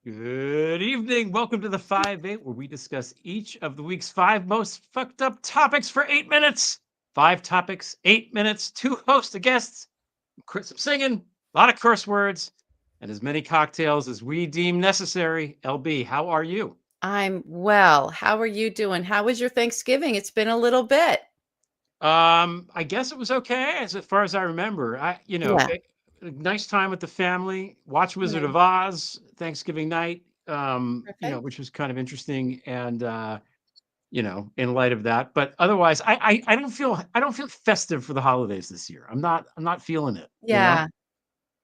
Good evening. Welcome to the 5-8, where we discuss each of the week's 5 most fucked up topics for 8 minutes. 5 topics, 8 minutes, 2 hosts, guests, some singing, a lot of curse words, and as many cocktails as we deem necessary. LB, how are you? I'm well. How are you doing? How was your Thanksgiving? It's been a little bit. I guess it was okay as far as I remember. Yeah. A nice time with the family. Watch Wizard Yeah. of Oz Thanksgiving night. Perfect. Which was kind of interesting and in light of that. But otherwise, I don't feel festive for the holidays this year. I'm not feeling it. Yeah.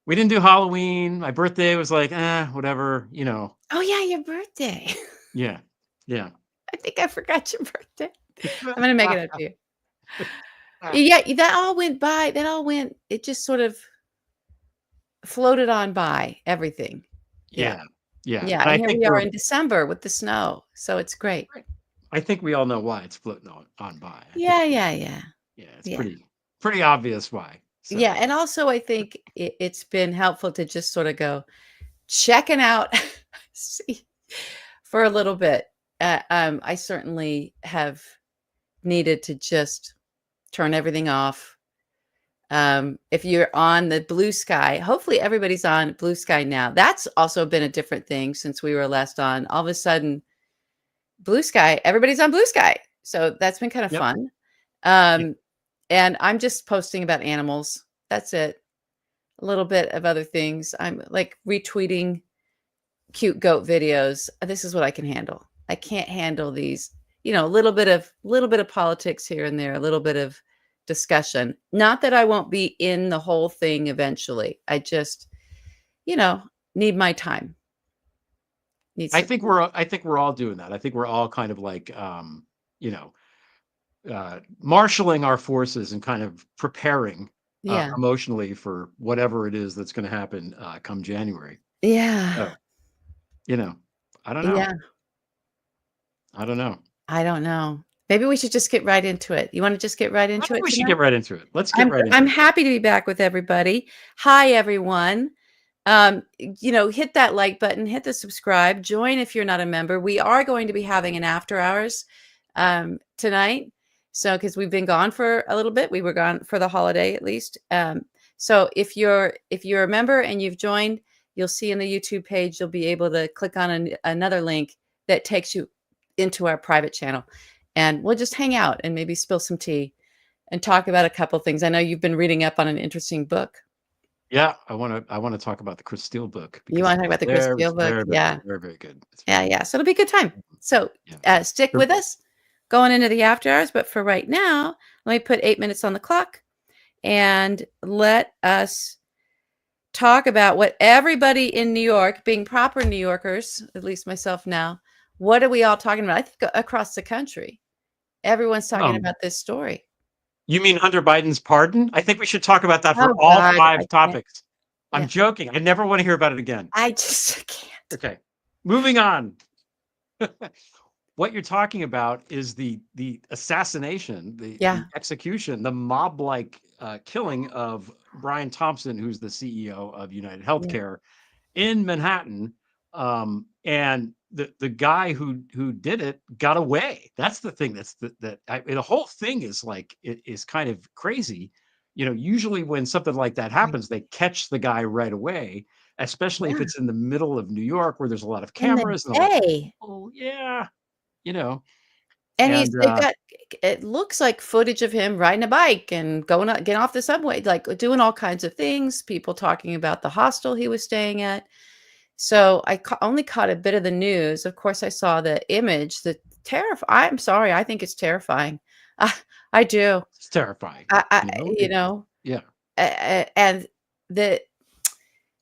We didn't do Halloween. My birthday was like, whatever. Oh, yeah, your birthday. Yeah. Yeah. I think I forgot your birthday. I'm gonna make it up to you. Yeah, that all went by. It just sort of floated on by everything. Yeah. Yeah. Yeah. Yeah. And And I here think we are we're in December with the snow. So it's great. I think we all know why it's floating on by. I think Yeah, yeah, yeah. yeah, it's Yeah. pretty obvious why. Yeah. So And also I think it's been helpful to just sort of go checking out see for a little bit. I certainly have needed to just turn everything off. If you're on the blue sky, hopefully everybody's on blue sky now. That's also been a different thing since we were last on. All of a sudden, blue sky, everybody's on blue sky. So that's been kind of yep. fun. Yeah. Um, and I'm just posting about animals. That's it. A little bit of other things. I'm like retweeting cute goat videos. This is what I can handle. I can't handle these, a little bit of politics here and there, a little bit of discussion. Not that I won't be in the whole thing eventually. I just, you know, need my time. Need I some think we're all doing that. I think we're all kind of like you know, marshaling our forces and kind of preparing yeah. emotionally for whatever it is that's going to happen come January. Yeah. So, you know, I don't know. Yeah. I don't know. I don't know. Maybe we should just get right into it. You want to just get right I into think it we should tonight? get right into it. Let's get I'm right into I'm it. happy to be back with everybody. Hi everyone. Hit that like button, hit the subscribe, join if you're not a member. We are going to be having an after hours tonight. So because we've been gone for a little bit, we were gone for the holiday at least. So if you're a member and you've joined, you'll see in the YouTube page you'll be able to click on another link that takes you into our private channel, and we'll just hang out and maybe spill some tea and talk about a couple things. I know you've been reading up on an interesting book. Yeah, I want to talk about the Chris Steele book You because wanna talk about the Chris it's Steele book? very, very, Yeah. very, very good. It's very Yeah, good. yeah. So it'll be a good time. So, Yeah. stick Sure. with us going into the after hours, but for right now, let me put 8 minutes on the clock and let us talk about what everybody in New York, being proper New Yorkers, at least myself now, what are we all talking about? I think across the country, everyone's talking Um, about this story. you mean Hunter Biden's pardon? I think we should talk about that for Oh all god, I 5 can't. topics. I'm Yeah. joking. I never want to hear about it again. I just can't. Okay. Moving on. What you're talking about is the assassination, the Yeah. execution, the mob-like killing of Brian Thompson, who's the CEO of United Yeah. Healthcare in Manhattan. And the guy who did it got away. That's the thing. The whole thing is like it is kind of crazy. Usually when something like that Right. happens, they catch the guy right away, especially if Yeah. it's in the middle of New York where there's a lot of In the cameras and a lot of day. people. Yeah, you know, And and they've got it looks like footage of him riding a bike and getting off the subway, like doing all kinds of things, people talking about the hostel he was staying at. So I only caught a bit of the news. Of course, I saw the image, the I'm sorry, I think it's terrifying. I, I do. it's terrifying. I You know, you it, know, yeah. and the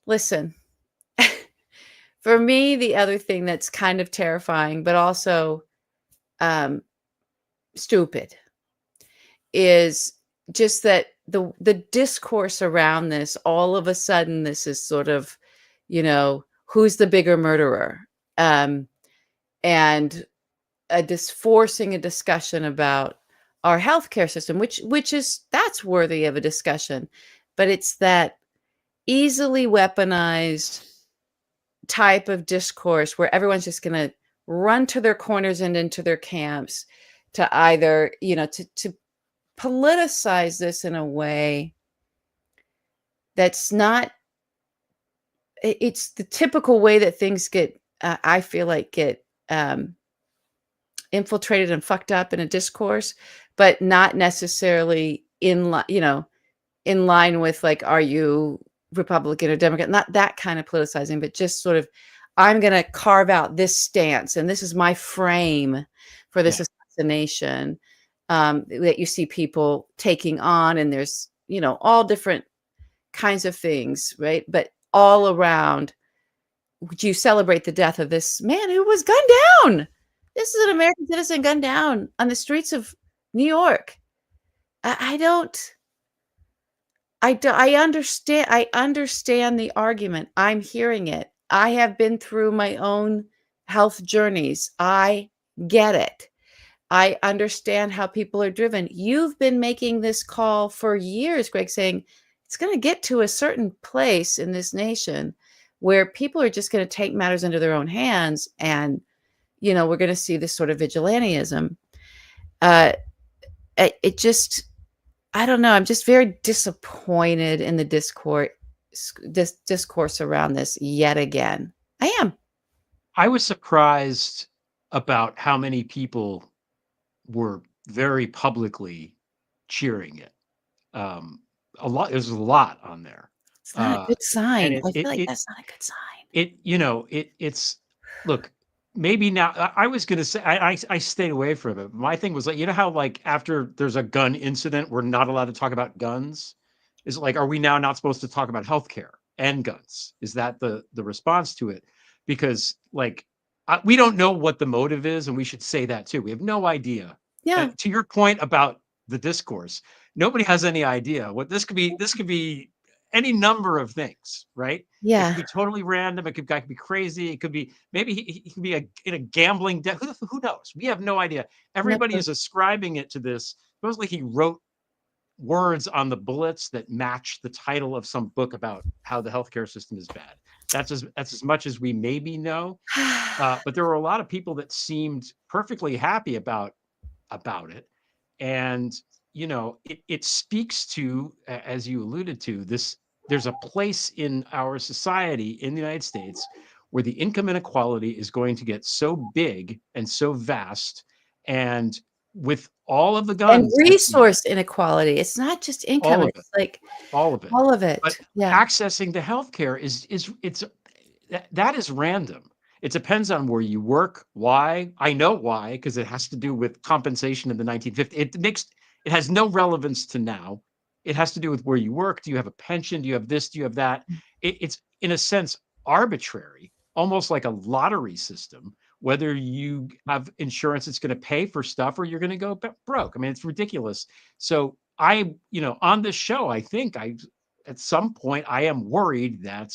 listen, for me, the other thing that's kind of terrifying, but also um, stupid, is just that the discourse around this. All of a sudden, this is sort of, who's the bigger murderer, um, and forcing a discussion about our healthcare system, which is that's worthy of a discussion, but it's that easily weaponized type of discourse where everyone's just going to run to their corners and into their camps to either, to politicize this in a way that's not, it's the typical way that things get, I feel like get infiltrated and fucked up in a discourse, but not necessarily in line with like, are you Republican or Democrat? Not that kind of politicizing, but just sort of, I'm going to carve out this stance, and this is my frame for this assassination that you see people taking on, and there's all different kinds of things, right? But all around, would you celebrate the death of this man who was gunned down? This is an American citizen gunned down on the streets of New York. I understand the argument. I'm hearing it. I have been through my own health journeys. I get it. I understand how people are driven. You've been making this call for years, Greg, saying it's going to get to a certain place in this nation where people are just going to take matters into their own hands. And, we're going to see this sort of vigilantism. It just, I don't know. I'm just very disappointed in the discourse around this yet again. I am. I was surprised about how many people were very publicly cheering it. There's a lot on there. It's not a good sign. I feel like that's not a good sign. It's look, maybe now I was going to say, I stayed away from it. My thing was like, how like after there's a gun incident, we're not allowed to talk about guns. Is it like, are we now not supposed to talk about healthcare and guns? Is that the response to it? Because like, we don't know what the motive is, and we should say that too. We have no idea. Yeah. And to your point about the discourse, nobody has any idea what this could be. This could be any number of things, right? Yeah. It could be totally random. It could be crazy. It could be, maybe he can be in a gambling debt. Who knows? We have no idea. Everybody is ascribing it to this. Supposedly he wrote words on the bullets that match the title of some book about how the healthcare system is bad. That's as much as we maybe know. But there were a lot of people that seemed perfectly happy about it. And it speaks to, as you alluded to, this. There's a place in our society in the United States where the income inequality is going to get so big and so vast, and with all of the guns and resource inequality, it's not just income. It's like all of it. But accessing the healthcare that is random. It depends on where you work. Why? I know why, because it has to do with compensation in the 1950s. It has no relevance to now. It has to do with where you work. Do you have a pension? Do you have this? Do you have that? It's in a sense arbitrary, almost like a lottery system, whether you have insurance that's going to pay for stuff or you're going to go broke. I mean, it's ridiculous. So on this show, I think at some point I am worried that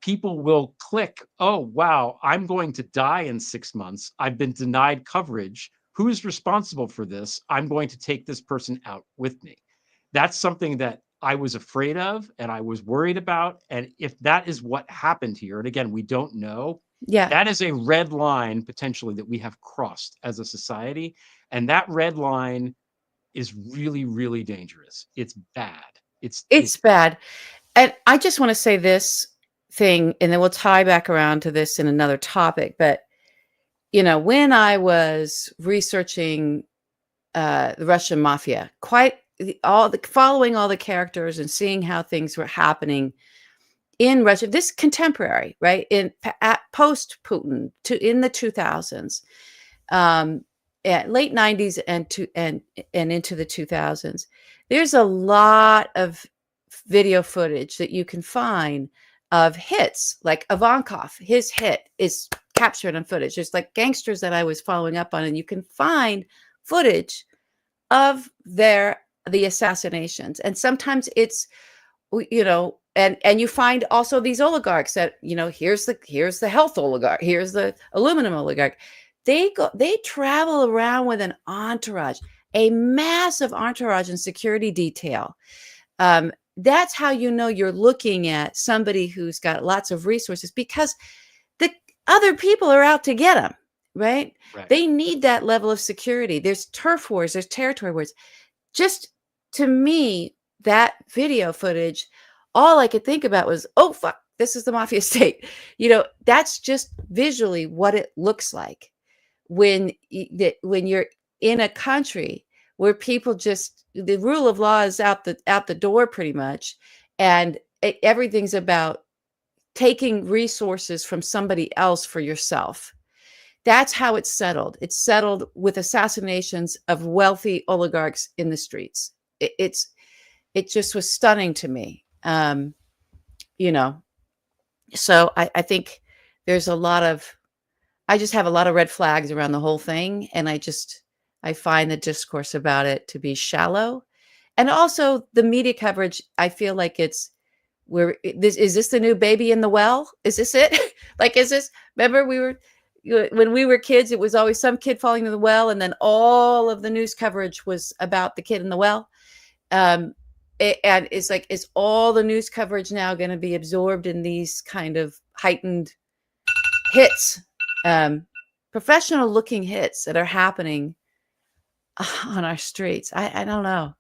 people will click, oh, wow, I'm going to die in 6 months. I've been denied coverage. Who's responsible for this? I'm going to take this person out with me. That's something that I was afraid of and I was worried about. And if that is what happened here, and again, we don't know, that is a red line potentially that we have crossed as a society. And that red line is really, really dangerous. It's bad. It's bad. And I just want to say this thing, and then we'll tie back around to this in another topic. But, when I was researching the Russian mafia, following all the characters and seeing how things were happening in Russia, this contemporary, right, post Putin in the 2000s, late 90s and into the 2000s, there's a lot of video footage that you can find of hits, like Ivankov. His hit is captured on footage. There's like gangsters that I was following up on, and you can find footage of the assassinations. And sometimes it's, and you find also these oligarchs that, here's the health oligarch, here's the aluminum oligarch. They travel around with an entourage, a massive entourage and security detail. That's how you're looking at somebody who's got lots of resources, because other people are out to get them, right? Right. They need that level of security. There's turf wars, there's territory wars. Just to me, that video footage, all I could think about was, oh, fuck, this is the mafia state. That's just visually what it looks like when you're in a country where people just, the rule of law is out the door pretty much, and everything's about taking resources from somebody else for yourself. That's how it's settled. It's settled with assassinations of wealthy oligarchs in the streets. It just was stunning to me. So I think there's I just have a lot of red flags around the whole thing. And I find the discourse about it to be shallow. And also the media coverage, I feel like is this the new baby in the well? Is this it? Remember when we were kids, it was always some kid falling in the well, and then all of the news coverage was about the kid in the well. And it's like, is all the news coverage now going to be absorbed in these kind of heightened hits, professional looking hits that are happening on our streets? I don't know.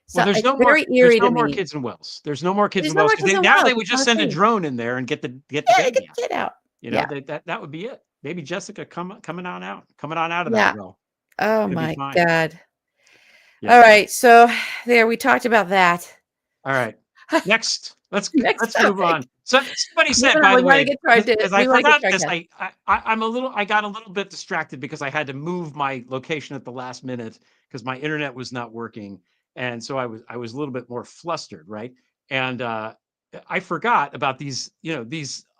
So Well, it's very eerie to me. There's no more kids in wells. There's no more kids There's in no wells. more kids in Now wells. they would just send a drone in there and get the Yeah, baby get out. the kid out. Yeah. That would be it. Maybe Jessica coming on out of that well. Oh my God. Yeah. All right. So there, we talked about that. All right. Next, let's Next move on. So somebody said, on, by the way, because I forgot this. I got a little bit distracted because I had to move my location at the last minute because my internet was not working, and so I was a little bit more flustered, right? And I forgot about these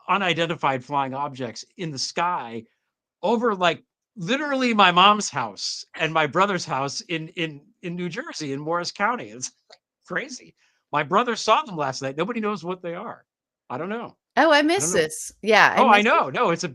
unidentified flying objects in the sky over like literally my mom's house and my brother's house in New Jersey in Morris County. It's crazy. My brother saw them last night. Nobody knows what they are. I don't know. Oh, I missed this. Yeah. I know. No, it's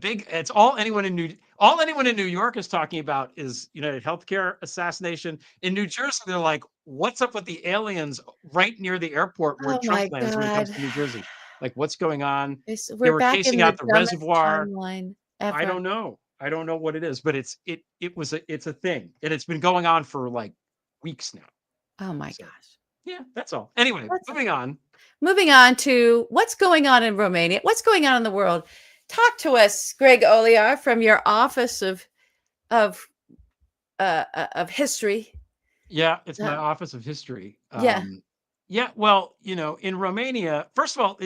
all anyone in New York is talking about is United Healthcare assassination. In New Jersey, they're like, what's up with the aliens right near the airport where Trump lands when it comes to New Jersey? Like, what's going on? They were chasing out the reservoir. Timeline ever. I don't know. I don't know what it is, but it's a thing, and it's been going on for like weeks now. Oh my gosh. Yeah, that's all. Anyway, moving on. Moving on to what's going on in Romania. What's going on in the world? Talk to us, Greg Olear, from your office of history. Yeah, it's my office of history. Yeah. Well, in Romania, first of all,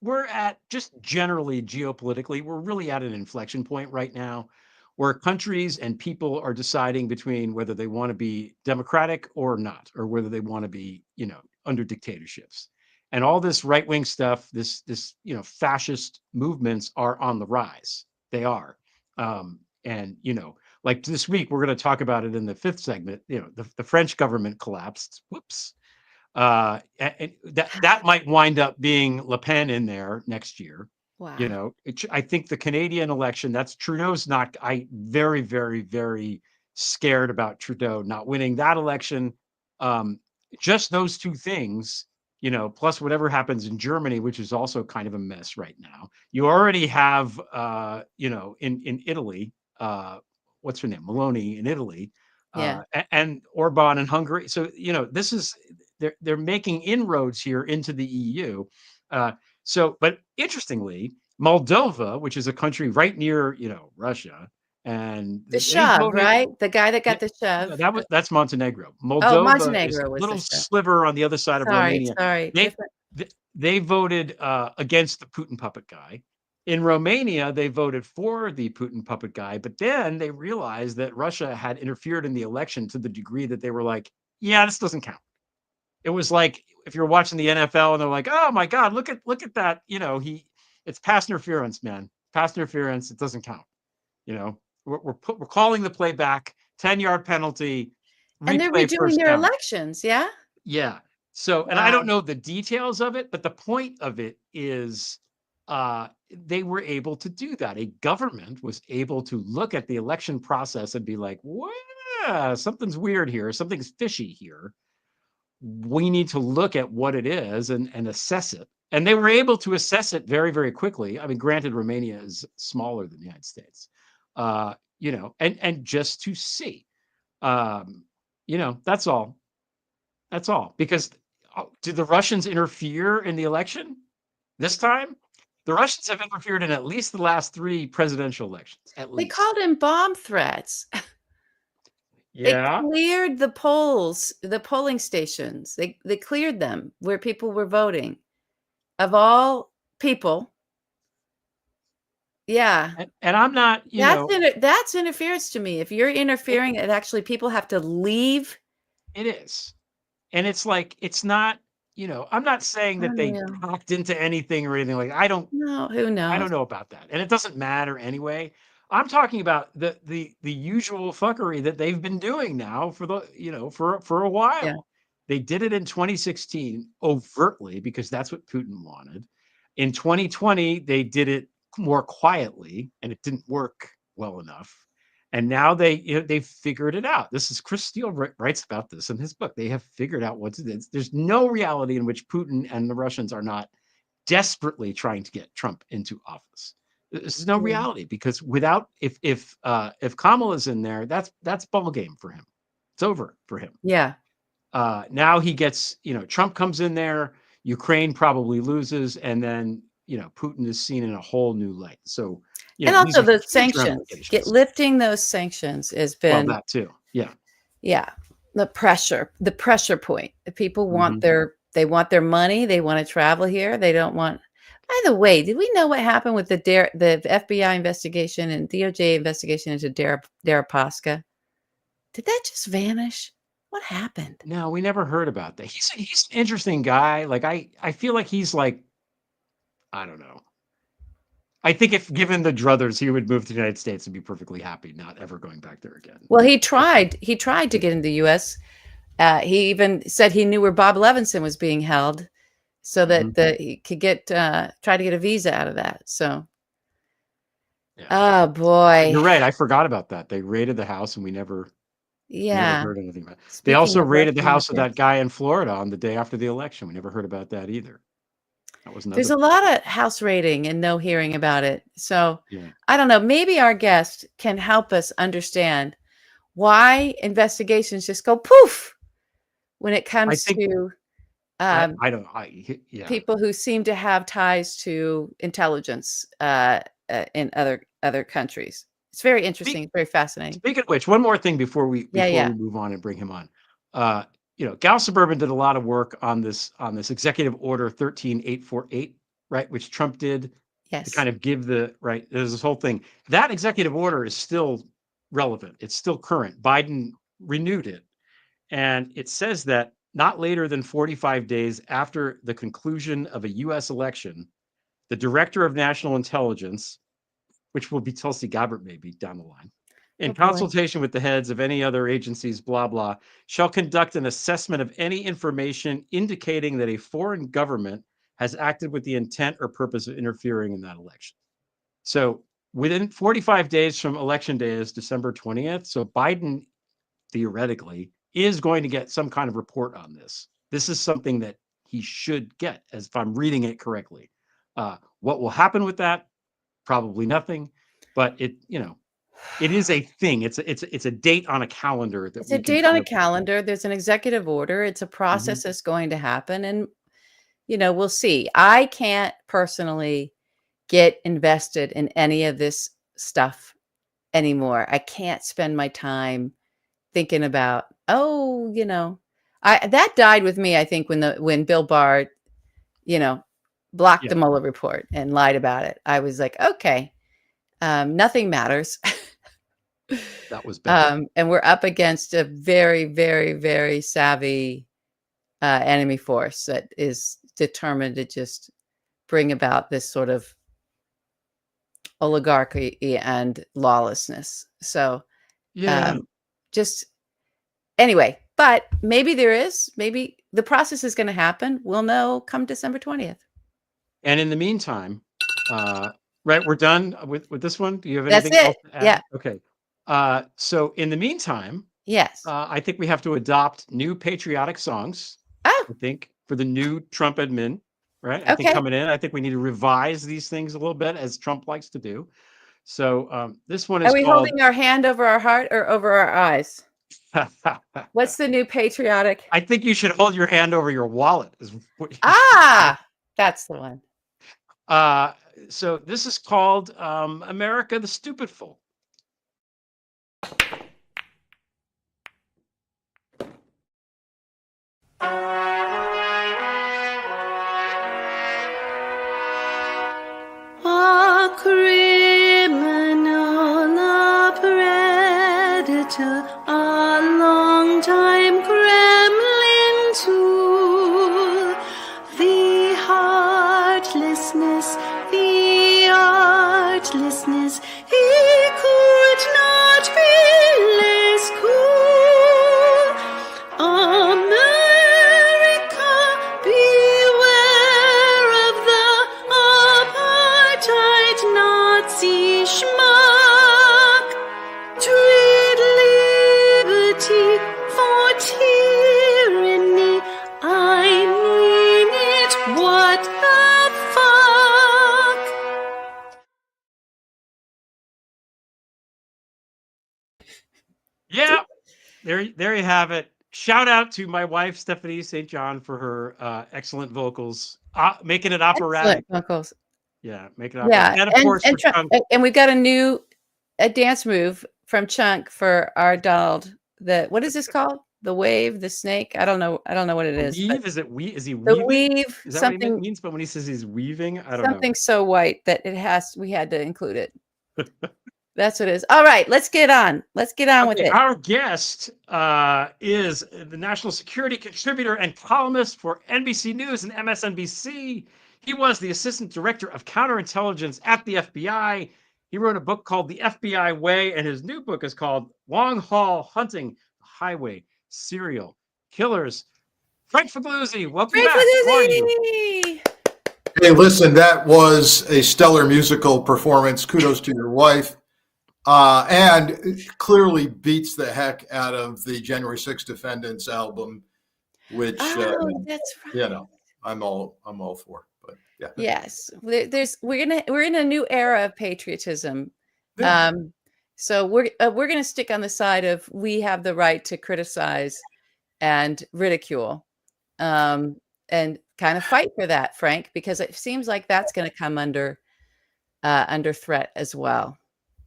we're at just generally geopolitically, we're really at an inflection point right now where countries and people are deciding between whether they want to be democratic or not, or whether they want to be, under dictatorships. And all this right-wing stuff, this fascist movements are on the rise. They are. And, like this week, we're going to talk about it in the fifth segment. The French government collapsed. Whoops. And that might wind up being Le Pen in there next year. Wow. I think the Canadian election, that's Trudeau's not. Very, very, very scared about Trudeau not winning that election. Just those two things, plus whatever happens in Germany, which is also kind of a mess right now. You already have, in Italy, what's her name? Meloni in Italy, and Orban in Hungary. So, this is, they're making inroads here into the EU. But interestingly, Moldova, which is a country right near, Russia, and the shove, right? The guy that got the shove. That's Montenegro. Moldova Montenegro is a little sliver on the other side of Romania. Sorry. They voted against the Putin puppet guy. In Romania, they voted for the Putin puppet guy, but then they realized that Russia had interfered in the election to the degree that they were like, yeah, this doesn't count. It was like if you're watching the NFL and they're like, oh my God, look at that. It's pass interference, man. Pass interference. It doesn't count. We're calling the play back, 10-yard penalty. And they're redoing their elections. Yeah. Yeah. So, and I don't know the details of it, but the point of it is they were able to do that. A government was able to look at the election process and be like, well, something's weird here. Something's fishy here. We need to look at what it is and assess it And they were able to assess it very, very quickly. I mean, granted, Romania is smaller than the United States, and just to see, that's all. That's all. Because did the Russians interfere in the election this time? The Russians have interfered in at least the last 3 presidential elections, at They least. called in bomb threats. They Yeah. cleared the polls, the polling stations. They cleared them where people were voting. Of all people. Yeah. And I'm not, That's interference to me. If you're interfering, it actually people have to leave. it is. And it's like, it's not, I'm not saying that they Unreal. hacked into anything or anything like. I don't No, who knows? know about that. And it doesn't matter anyway. I'm talking about the usual fuckery that they've been doing now for for a while. Yeah. They did it in 2016 overtly because that's what Putin wanted. In 2020, they did it more quietly and it didn't work well enough. And now they've figured it out. This is Chris Steele writes about this in his book. They have figured out what to do. There's no reality in which Putin and the Russians are not desperately trying to get Trump into office. This is no reality because if Kamala's in there, that's ball game for him. It's over for him. Yeah. Now he gets, Trump comes in there, Ukraine probably loses, and then, Putin is seen in a whole new light. So, And also the sanctions, lifting those sanctions has been that too. Yeah. Yeah. The pressure point. The people want they want their money. They want to travel here. They don't want. By the way, did we know what happened with the FBI investigation and DOJ investigation into Deripaska? Did that just vanish? What happened? No, we never heard about that. He's an interesting guy. Like I feel like he's like, I don't know. I think if given the druthers, he would move to the United States and be perfectly happy, not ever going back there again. Well, he tried to get into the U.S. He even said he knew where Bob Levinson was being held, so that he could try to get a visa out of that. So, oh boy, you're right. I forgot about that. They raided the house, and we never heard anything about it. They also raided the house of that guy in Florida on the day after the election. We never heard about that either. There's a lot of house raiding and no hearing about it. So I don't know. Maybe our guest can help us understand why investigations just go poof when it comes to people who seem to have ties to intelligence in other countries. It's very interesting. It's very fascinating. Speaking of which, one more thing before we move on and bring him on. Gal Suburban did a lot of work on this executive order 13848, right, which Trump did to kind of give there's this whole thing. That executive order is still relevant. It's still current. Biden renewed it. And it says that not later than 45 days after the conclusion of a U.S. election, the director of national intelligence, which will be Tulsi Gabbard maybe down the line, in consultation with the heads of any other agencies, blah, blah, shall conduct an assessment of any information indicating that a foreign government has acted with the intent or purpose of interfering in that election. So within 45 days from election day is December 20th. So Biden, theoretically, is going to get some kind of report on this. This is something that he should get, as if I'm reading it correctly. What will happen with that? Probably nothing, but it is a thing. It's a date on a calendar. It's a date on a calendar. There's an executive order. It's a process that's going to happen. And, we'll see. I can't personally get invested in any of this stuff anymore. I can't spend my time thinking about, that died with me, I think, when Bill Barr, blocked the Mueller report and lied about it. I was like, okay, nothing matters. That was bad. And we're up against a very, very, very savvy enemy force that is determined to just bring about this sort of oligarchy and lawlessness. So, anyway, but maybe maybe the process is going to happen. We'll know come December 20th. And in the meantime, we're done with this one. Do you have anything else to add? Yeah. Okay. So in the meantime, yes, I think we have to adopt new patriotic songs. Oh. I think for the new Trump admin. right? I think coming in, I think we need to revise these things a little bit, as Trump likes to do. So this one is Are we called. holding our hand over our heart or over our eyes? What's the new patriotic? I think you should hold your hand over your wallet. That's the one. So this is called America the Stupid Fool. A criminal, a predator, a long-time Kremlin tool. The heartlessness, the artlessness, he could not be less cool. America, beware of the apartheid Nazi schmuck. Trade liberty for tyranny. I mean it, what the fuck? Yeah, there you have it. Shout out to my wife Stephanie St. John for her excellent vocals, making it operatic. Excellent vocals. Yeah, making it operatic. Yeah, And of course, for Chunk. and we've got a dance move from Chunk for our Donald. What is this called? The wave, the snake. I don't know what it is. Weave? Is it we? Is he The weaving? weave. Is that what he Something. means? But when he says he's weaving, I don't know. Something so white that we had to include it. That's what it is. All right, let's get on. Let's get on with it. Our guest is the national security contributor and columnist for NBC News and MSNBC. He was the assistant director of counterintelligence at the FBI. He wrote a book called The FBI Way, and his new book is called Long Haul Hunting the Highway Serial Killers. Frank Figliuzzi, welcome back. How are you? Hey, listen, that was a stellar musical performance. Kudos to your wife. And it clearly beats the heck out of the January 6th Defendants album, which That's right. I'm all for. But yeah. Yes, we're in a new era of patriotism. Yeah. So we're gonna stick on the side of we have the right to criticize and ridicule, and kind of fight for that, Frank, because it seems like that's going to come under threat as well.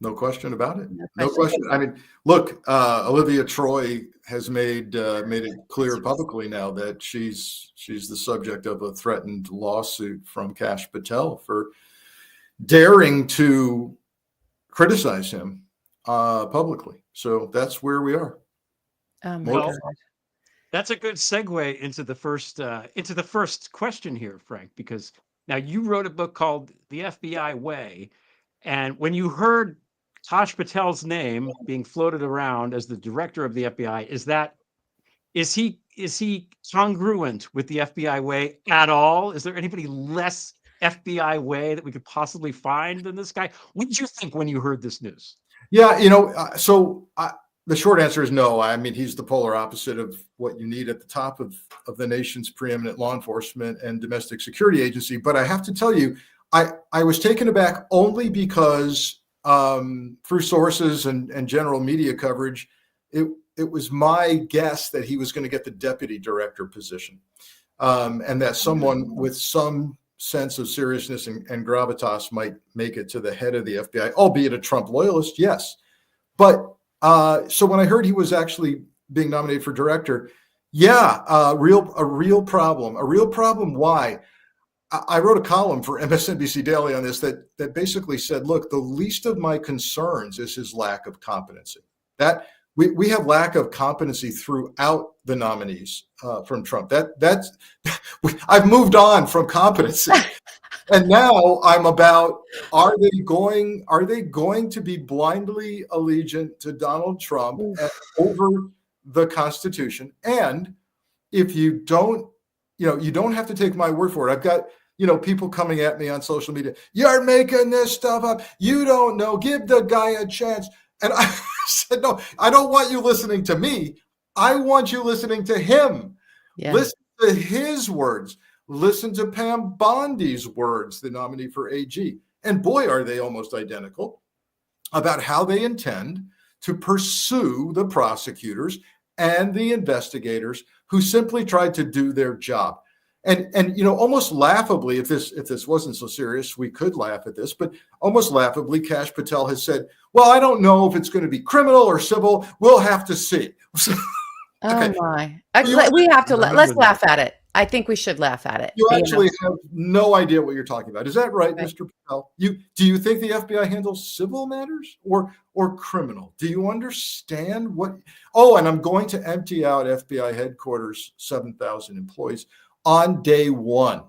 No question about it. No question. I mean, look, Olivia Troy has made it clear publicly now that she's the subject of a threatened lawsuit from Kash Patel for daring to criticize him publicly. So that's where we are. Oh my God. That's a good segue into the first question here, Frank, because now you wrote a book called The FBI Way, and when you heard Kash Patel's name being floated around as the director of the FBI, is he congruent with the FBI way at all? Is there anybody less FBI way that we could possibly find than this guy? What did you think when you heard this news? Yeah, the short answer is no. I mean, he's the polar opposite of what you need at the top of the nation's preeminent law enforcement and domestic security agency. But I have to tell you, I was taken aback only because through sources and general media coverage, it was my guess that he was going to get the deputy director position, and that someone with some sense of seriousness and gravitas might make it to the head of the FBI, albeit a Trump loyalist, yes. But so when I heard he was actually being nominated for director, a real problem. Why? I wrote a column for MSNBC Daily on this that basically said, look, the least of my concerns is his lack of competency. That we have lack of competency throughout the nominees from Trump. That's I've moved on from competency. And now I'm about, are they going to be blindly allegiant to Donald Trump over the Constitution? And if you don't, you don't have to take my word for it. I've got, people coming at me on social media. You're making this stuff up. You don't know. Give the guy a chance. And I said, no, I don't want you listening to me. I want you listening to him. Yeah. Listen to his words. Listen to Pam Bondi's words, the nominee for AG. And boy, are they almost identical about how they intend to pursue the prosecutors and the investigators who simply tried to do their job. And almost laughably, if this wasn't so serious, we could laugh at this, but almost laughably, Kash Patel has said, well, I don't know if it's going to be criminal or civil. We'll have to see. Okay. Oh my. We have to let's laugh at it. I think we should laugh at it. You actually have no idea what you're talking about. Is that right, Mr. Patel? Do you think the FBI handles civil matters or criminal? Do you understand what? Oh, and I'm going to empty out FBI headquarters, 7,000 employees on day one.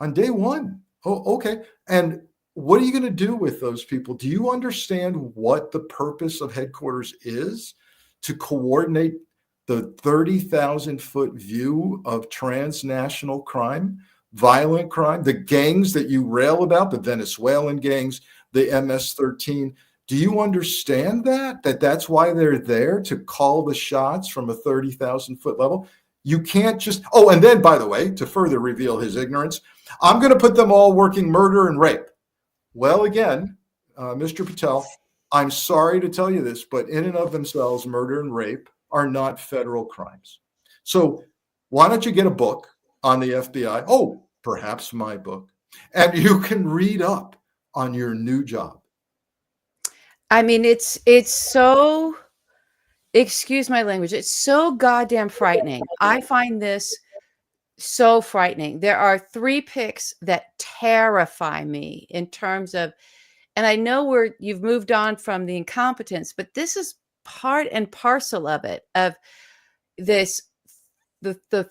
On day one. Oh, okay. And what are you going to do with those people? Do you understand what the purpose of headquarters is? To coordinate the 30,000-foot view of transnational crime, violent crime, the gangs that you rail about, the Venezuelan gangs, the MS-13. Do you understand that's why they're there, to call the shots from a 30,000-foot level? You can't just, and then, by the way, to further reveal his ignorance, I'm going to put them all working murder and rape. Well, again, Mr. Patel, I'm sorry to tell you this, but in and of themselves, murder and rape are not federal crimes. So why don't you get a book on the FBI? Oh, perhaps my book. And you can read up on your new job. I mean, it's so, excuse my language, it's so goddamn frightening. I find this so frightening. There are 3 picks that terrify me in terms of, and I know you've moved on from the incompetence, but this is part and parcel of it, of this, the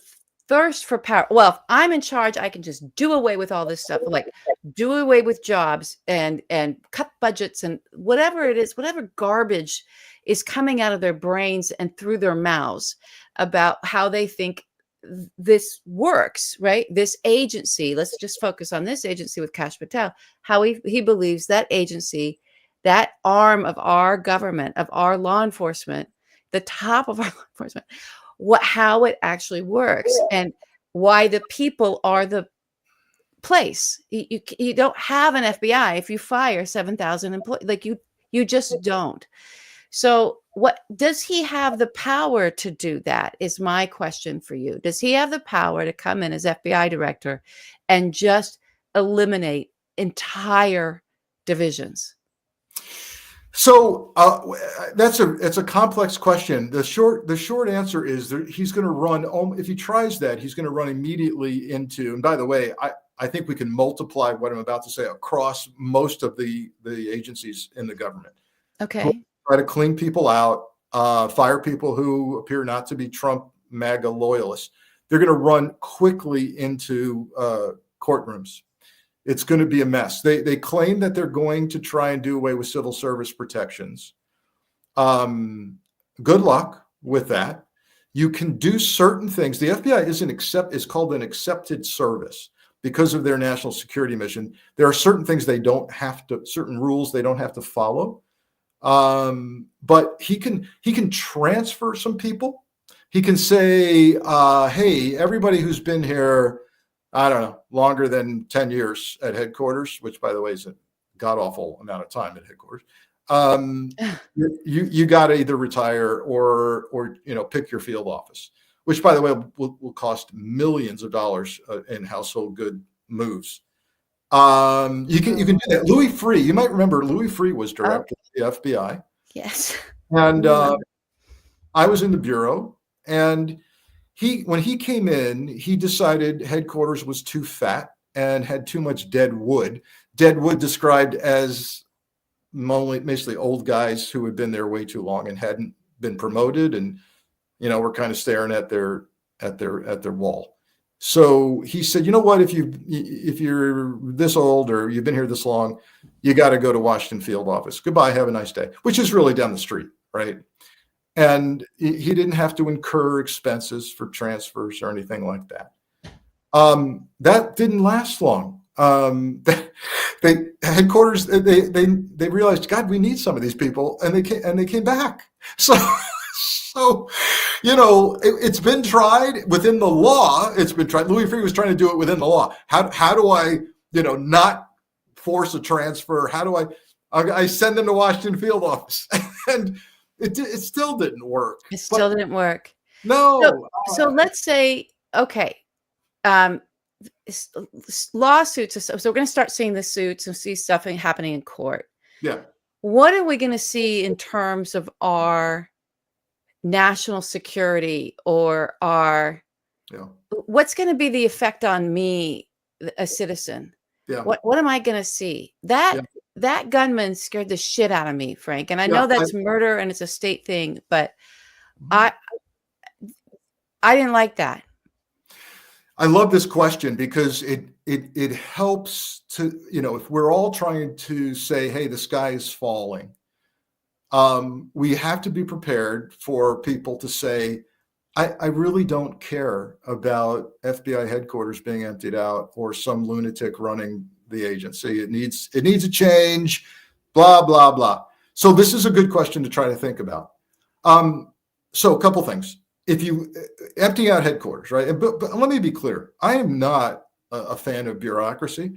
thirst for power. Well, if I'm in charge, I can just do away with all this stuff, like do away with jobs and cut budgets and whatever it is, whatever garbage is coming out of their brains and through their mouths about how they think this works, right? This agency, let's just focus on this agency with Kash Patel, how he believes that agency, that arm of our government, of our law enforcement, the top of our law enforcement, how it actually works and why the people are the place. You don't have an FBI if you fire 7,000 employees, like you just don't. So what does he have the power to do? That is my question for you. Does he have the power to come in as FBI director and just eliminate entire divisions? So it's a complex question. The short answer is that he's going to run. If he tries that, he's going to run immediately into. And by the way, I think we can multiply what I'm about to say across most of the agencies in the government. Okay. Try to clean people out, fire people who appear not to be Trump MAGA loyalists. They're going to run quickly into courtrooms. It's going to be a mess. They claim that they're going to try and do away with civil service protections. Good luck with that. You can do certain things. The FBI is called an accepted service because of their national security mission. There are certain things certain rules they don't have to follow. But he can transfer some people. He can say, hey, everybody who's been here, I don't know, longer than 10 years at headquarters, which by the way is a god awful amount of time at headquarters. You got to either retire or pick your field office, which by the way will cost millions of dollars in household good moves. You can do that. Louis Freeh, you might remember Louis Freeh was director of the FBI. Yes. And I was in the bureau, and when he came in, he decided headquarters was too fat and had too much dead wood. Dead wood described as mostly old guys who had been there way too long and hadn't been promoted, and were kind of staring at their wall. So he said, you know what, if you're this old or you've been here this long, you got to go to Washington field office. Goodbye, have a nice day, which is really down the street, right? And he didn't have to incur expenses for transfers or anything like that. That didn't last long. Headquarters, they realized, God, we need some of these people, and they came back. So So, it's been tried within the law. It's been tried. Louis Freeh was trying to do it within the law. How do I, not force a transfer? How do I send them to Washington field office? And it still didn't work. It still didn't work. No. So let's say, okay, lawsuits. So we're going to start seeing the suits and see stuff happening in court. Yeah. What are we going to see in terms of our national security or what's going to be the effect on me, a citizen? Yeah. What am I going to see? That gunman scared the shit out of me, Frank. And I know that's murder and it's a state thing, but I didn't like that. I love this question because it helps to, if we're all trying to say, hey, the sky is falling, we have to be prepared for people to say, I really don't care about FBI headquarters being emptied out or some lunatic running the agency. It needs a change, blah, blah, blah. So this is a good question to try to think about. So a couple things. If you emptying out headquarters, right? But let me be clear. I am not a fan of bureaucracy.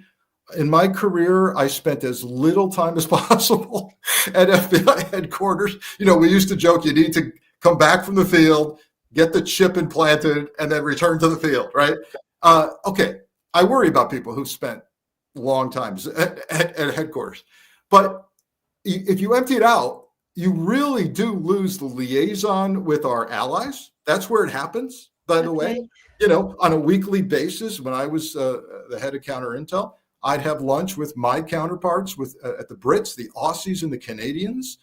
In my career, I spent as little time as possible at FBI headquarters. We used to joke, you need to come back from the field, get the chip implanted, and then return to the field, right? Okay, I worry about people who spent long times at headquarters. But if you empty it out, you really do lose the liaison with our allies. That's where it happens, by the way. On a weekly basis, when I was the head of counterintel, I'd have lunch with my counterparts at the Brits, the Aussies, and the Canadians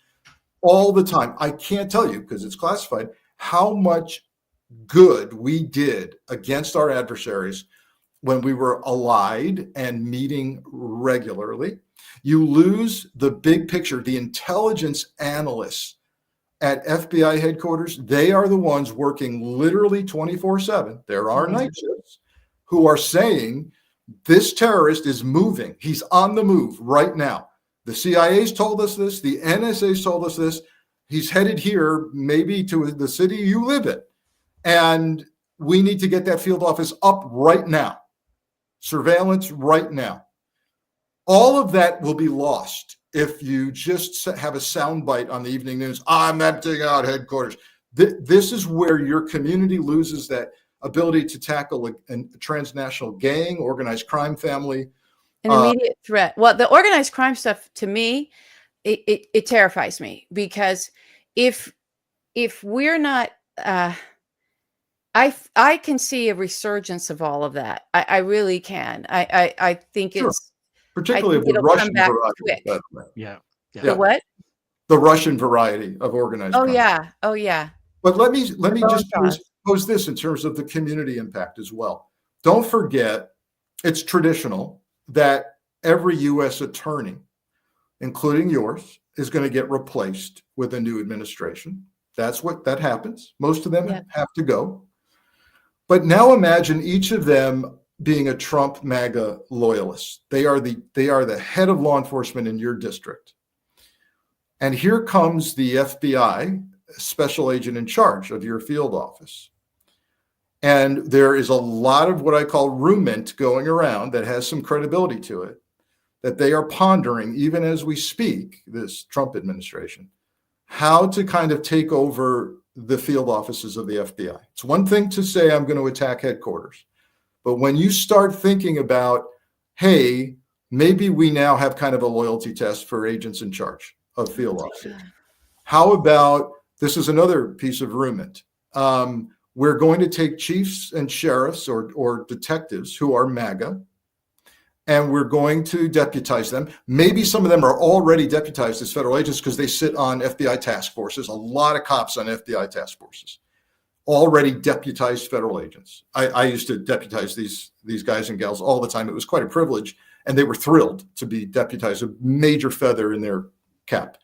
all the time. I can't tell you, because it's classified, how much good we did against our adversaries when we were allied and meeting regularly. You lose the big picture. The intelligence analysts at FBI headquarters, they are the ones working literally 24/7. There are night shifts who are saying, this terrorist is moving. He's on the move right now. The CIA's told us this. The NSA's told us this. He's headed here, maybe to the city you live in. And we need to get that field office up right now. Surveillance right now. All of that will be lost if you just have a soundbite on the evening news. I'm emptying out headquarters. This is where your community loses that ability to tackle a transnational gang, organized crime family. An immediate threat. Well, the organized crime stuff, to me, it terrifies me, because if we're not, I can see a resurgence of all of that. I really can. I think Sure. it's Particularly of the it'll Russian come back variety. quick. By the way. Yeah. the what? The Russian variety of organized crime. Oh yeah. But let me just Cause. pose this in terms of the community impact as well. Don't forget, it's traditional that every U.S. attorney, including yours, is going to get replaced with a new administration. That happens. Most of them have to go. But now imagine each of them being a Trump MAGA loyalist. They are the head of law enforcement in your district. And here comes the FBI special agent in charge of your field office. And there is a lot of what I call rumint going around that has some credibility to it, that they are pondering, even as we speak, this Trump administration, how to kind of take over the field offices of the FBI. It's one thing to say, I'm going to attack headquarters. But when you start thinking about, hey, maybe we now have kind of a loyalty test for agents in charge of field offices. How about, this is another piece of rumit. We're going to take chiefs and sheriffs or detectives who are MAGA, and we're going to deputize them. Maybe some of them are already deputized as federal agents because they sit on FBI task forces. A lot of cops on FBI task forces, already deputized federal agents. I used to deputize these guys and gals all the time. It was quite a privilege, and they were thrilled to be deputized, a major feather in their cap.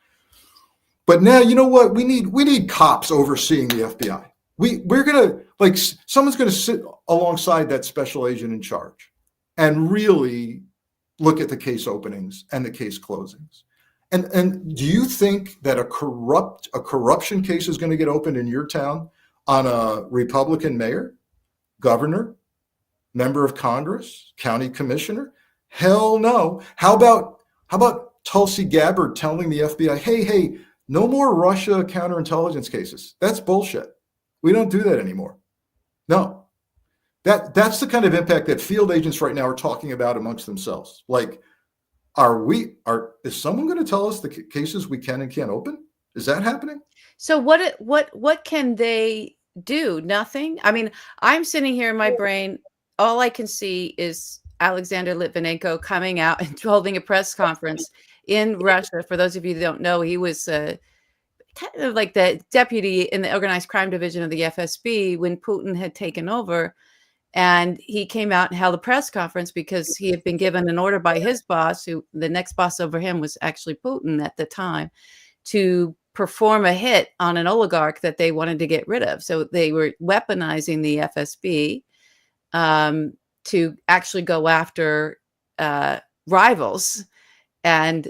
But now, you know what? We need cops overseeing the FBI. We're gonna, like, someone's gonna sit alongside that special agent in charge and really look at the case openings and the case closings And do you think that a corruption case is going to get opened in your town on a Republican mayor, governor, member of Congress, county commissioner? Hell no. How about Tulsi Gabbard telling the FBI, hey, no more Russia counterintelligence cases? That's bullshit. We don't do that anymore. No. That's the kind of impact that field agents right now are talking about amongst themselves. Like, is someone going to tell us the cases we can and can't open? Is that happening? So what can they do? Nothing. I mean, I'm sitting here in my brain. All I can see is Alexander Litvinenko coming out and holding a press conference in Russia. For those of you that don't know, he was kind of like the deputy in the organized crime division of the FSB when Putin had taken over. And he came out and held a press conference because he had been given an order by his boss, who the next boss over him was actually Putin at the time, to perform a hit on an oligarch that they wanted to get rid of. So they were weaponizing the FSB to actually go after rivals and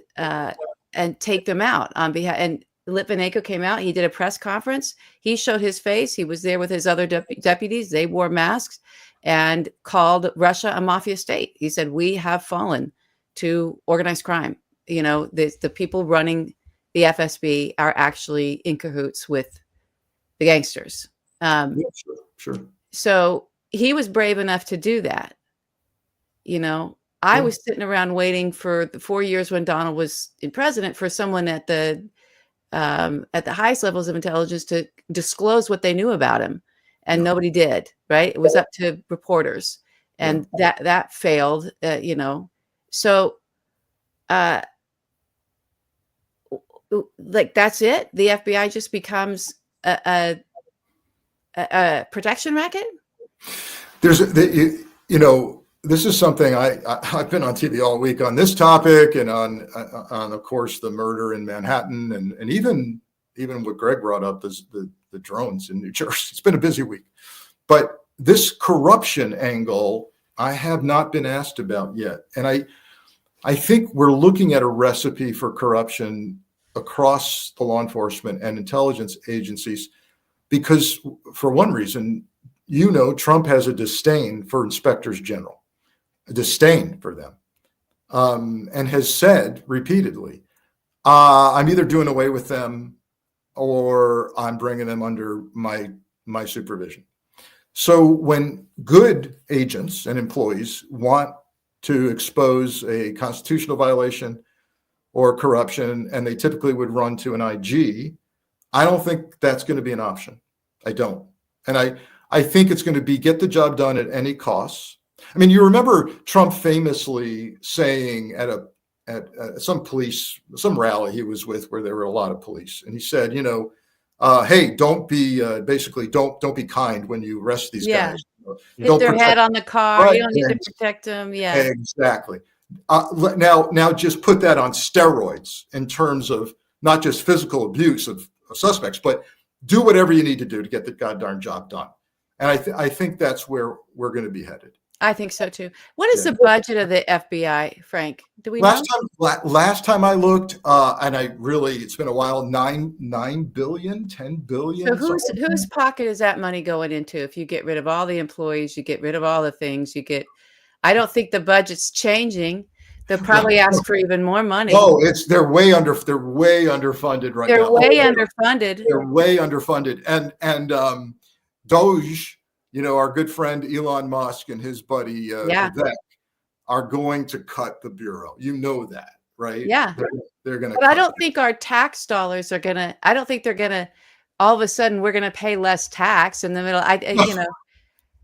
take them out on behalf. And Litvinenko came out. He did a press conference. He showed his face. He was there with his other deputies. They wore masks and called Russia a mafia state. He said, we have fallen to organized crime. You know, the people running the FSB are actually in cahoots with the gangsters. Yeah, sure. So he was brave enough to do that. You know, I was sitting around waiting for the 4 years when Donald was in president for someone at the highest levels of intelligence to disclose what they knew about him. And nobody did, right? It was up to reporters, and that failed, you know. So, like, that's it. The FBI just becomes a protection racket. You know, this is something I've been on TV all week on this topic, and on of course the murder in Manhattan, and even what Greg brought up is the drones in New Jersey. It's been a busy week, but this corruption angle I have not been asked about yet, and I think we're looking at a recipe for corruption across the law enforcement and intelligence agencies, because for one reason, you know, Trump has a disdain for inspectors general, a disdain for them, and has said repeatedly, I'm either doing away with them or I'm bringing them under my supervision. So when good agents and employees want to expose a constitutional violation or corruption, and they typically would run to an IG, I don't think that's going to be an option. I don't. And I think it's going to be get the job done at any cost. I mean, you remember Trump famously saying at some rally he was with where there were a lot of police, and he said, you know, hey, don't be don't be kind when you arrest these guys. Hit their head on the car. Right. You don't need to protect them. Yeah, exactly. Now just put that on steroids in terms of not just physical abuse of suspects, but do whatever you need to do to get the goddamn job done. And I think that's where we're going to be headed. I think so too. What is the budget of the FBI, Frank? Do we know? Last time I looked, and it's been a while, 9 billion, 10 billion. So whose pocket is that money going into? If you get rid of all the employees, you get rid of all the things, I don't think the budget's changing. They'll probably ask for even more money. Oh, they're way underfunded right now. They're way underfunded. They're way underfunded. And Doge, you know, our good friend Elon Musk and his buddy Vivek are going to cut the bureau. You know that, right? Yeah. They're going to. But I don't think our tax dollars are going to. I don't think they're going to. All of a sudden, we're going to pay less tax in the middle. You know,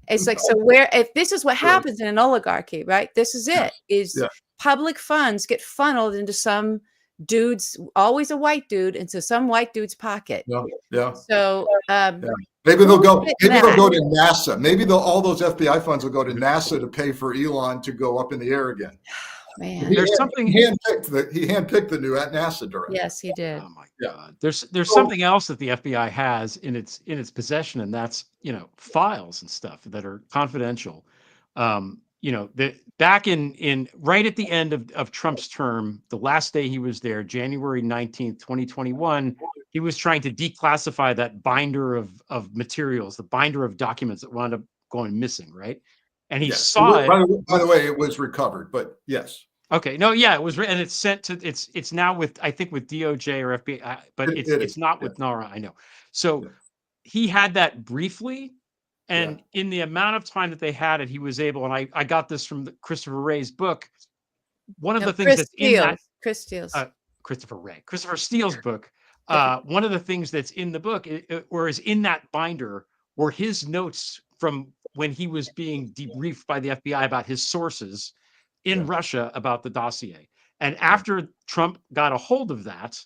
it's like, so if this is what happens in an oligarchy, right? This is it. Public funds get funneled into some dude's, always a white dude, into some white dude's pocket. Yeah. So. Maybe they'll go to NASA. Maybe all those FBI funds will go to NASA to pay for Elon to go up in the air again. Man, he handpicked the new at NASA director. Yes, he did. Oh my God. There's something else that the FBI has in its possession, and that's, you know, files and stuff that are confidential. back in right at the end of Trump's term, the last day he was there, January 19th, 2021, he was trying to declassify that binder of materials, the binder of documents that wound up going missing, right? And he Yes. saw it. By the way, it was recovered, but yes. Okay. No, yeah, it was, and it's sent to, it's now with, I think with DOJ or FBI, but it's not with NARA, I know. So he had that briefly, and in the amount of time that they had it, he was able, and I got this from Christopher Wray's book. One of the things that's in that, Christopher Steele's book, one of the things that's in the book, or is in that binder, were his notes from when he was being debriefed by the FBI about his sources in Russia about the dossier. And after Trump got a hold of that,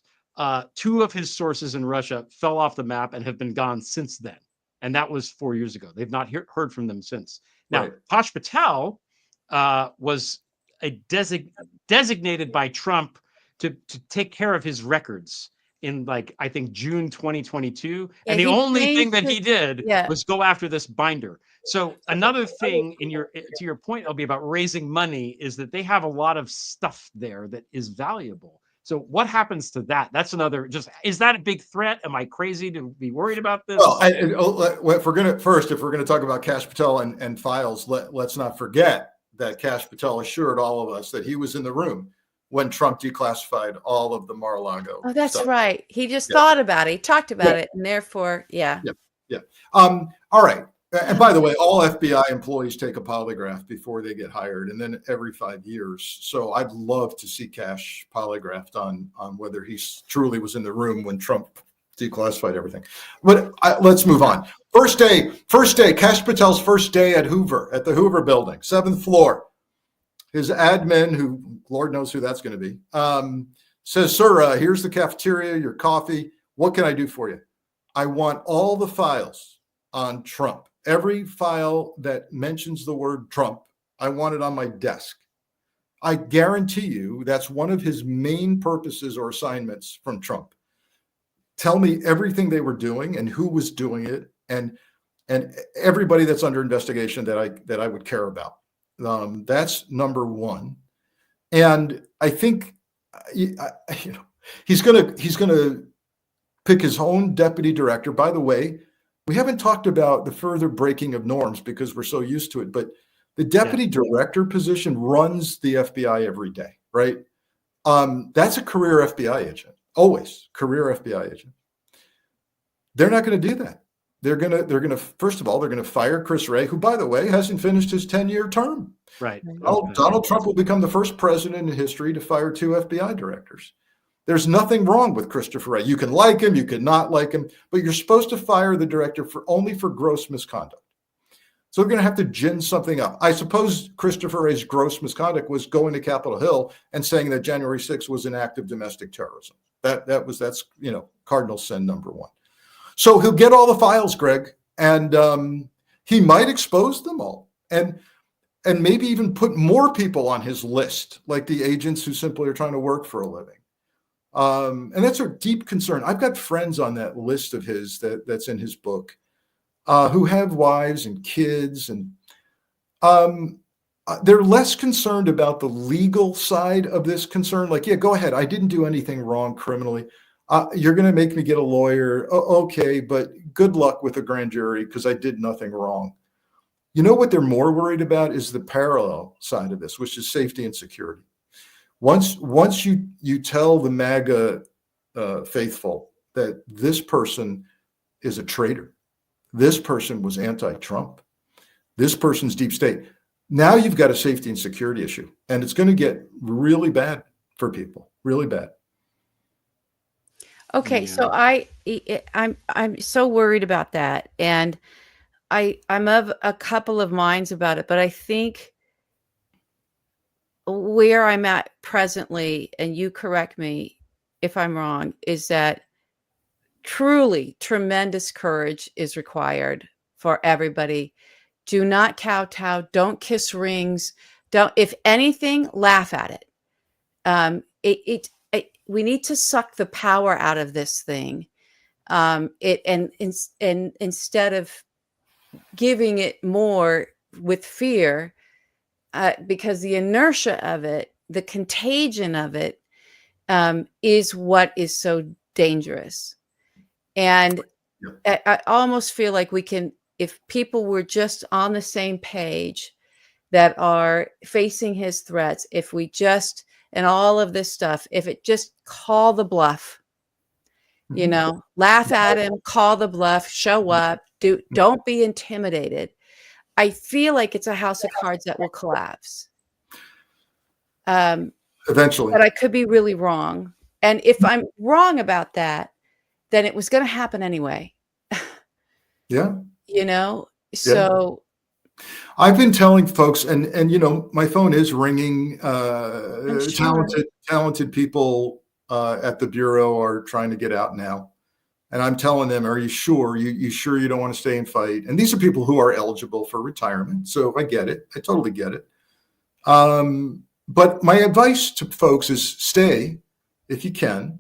2 of his sources in Russia fell off the map and have been gone since then. And that was 4 years ago. They've not heard from them since. Now, Pash Patel was designated by Trump to take care of his records in, like, I think June 2022. And the only thing that he did was go after this binder. So another thing to your point, LB, about raising money is that they have a lot of stuff there that is valuable. So what happens to that? That's another, is that a big threat? Am I crazy to be worried about this? Well, if we're going to talk about Kash Patel and files, let's not forget that Kash Patel assured all of us that he was in the room when Trump declassified all of the Mar-a-Lago. Oh, that's right. He just thought about it. He talked about it, and therefore, All right. And by the way, all FBI employees take a polygraph before they get hired, and then every 5 years. So I'd love to see Kash polygraphed on whether he truly was in the room when Trump declassified everything. But let's move on. First day, Kash Patel's first day at the Hoover building, 7th floor. His admin, who Lord knows who that's going to be, says, "Sir, here's the cafeteria, your coffee. What can I do for you? I want all the files on Trump. Every file that mentions the word Trump, I want it on my desk." I guarantee you that's one of his main purposes or assignments from Trump. Tell me everything they were doing and who was doing it, and everybody that's under investigation that I would care about. That's number one. And I think he's gonna pick his own deputy director. By the way, we haven't talked about the further breaking of norms because we're so used to it, but the deputy director position runs the FBI every day, right? That's a career FBI agent, always career FBI agent. They're not going to do that. They're going to first of all, they're going to fire Chris Wray, who, by the way, hasn't finished his 10-year term. Right. Donald Trump will become the first president in history to fire 2 FBI directors. There's nothing wrong with Christopher Wray. You can like him, you can not like him, but you're supposed to fire the director only for gross misconduct. So we're going to have to gin something up. I suppose Christopher Wray's gross misconduct was going to Capitol Hill and saying that January 6th was an act of domestic terrorism. That's cardinal sin number 1. So he'll get all the files, Greg, and he might expose them all, and maybe even put more people on his list, like the agents who simply are trying to work for a living. And that's a deep concern. I've got friends on that list of his that's in his book who have wives and kids, and they're less concerned about the legal side of this concern. Like, yeah, go ahead. I didn't do anything wrong criminally. You're going to make me get a lawyer. Okay, but good luck with a grand jury because I did nothing wrong. You know what they're more worried about is the parallel side of this, which is safety and security. Once you tell the MAGA faithful that this person is a traitor, this person was anti-Trump, this person's deep state, now you've got a safety and security issue, and it's going to get really bad for people, really bad. Okay, so I'm so worried about that, and I'm of a couple of minds about it, but I think where I'm at presently, and you correct me if I'm wrong, is that truly tremendous courage is required for everybody. Do not kowtow. Don't kiss rings. Don't, if anything, laugh at it. We need to suck the power out of this thing. And instead of giving it more with fear, because the inertia of it, the contagion of it, is what is so dangerous. And I almost feel like we can, if people were just on the same page that are facing his threats, if we just, and all of this stuff, if it just call the bluff, you know, laugh at him, call the bluff, show up, don't be intimidated. I feel like it's a house of cards that will collapse. Eventually. But I could be really wrong. And if I'm wrong about that, then it was going to happen anyway. Yeah. You know, so. I've been telling folks, and you know, my phone is ringing. Sure. Talented people at the Bureau are trying to get out now. And I'm telling them, are you sure? You sure you don't want to stay and fight? And these are people who are eligible for retirement. So I get it. I totally get it. But my advice to folks is stay if you can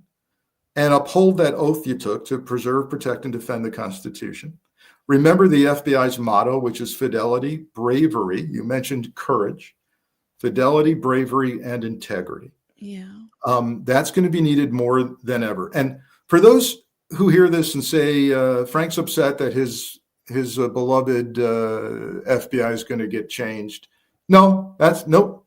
and uphold that oath you took to preserve, protect, and defend the Constitution. Remember the FBI's motto, which is fidelity, bravery. You mentioned courage, fidelity, bravery, and integrity. Yeah. That's going to be needed more than ever. And for those who hear this and say, Frank's upset that his beloved FBI is going to get changed. No, that's not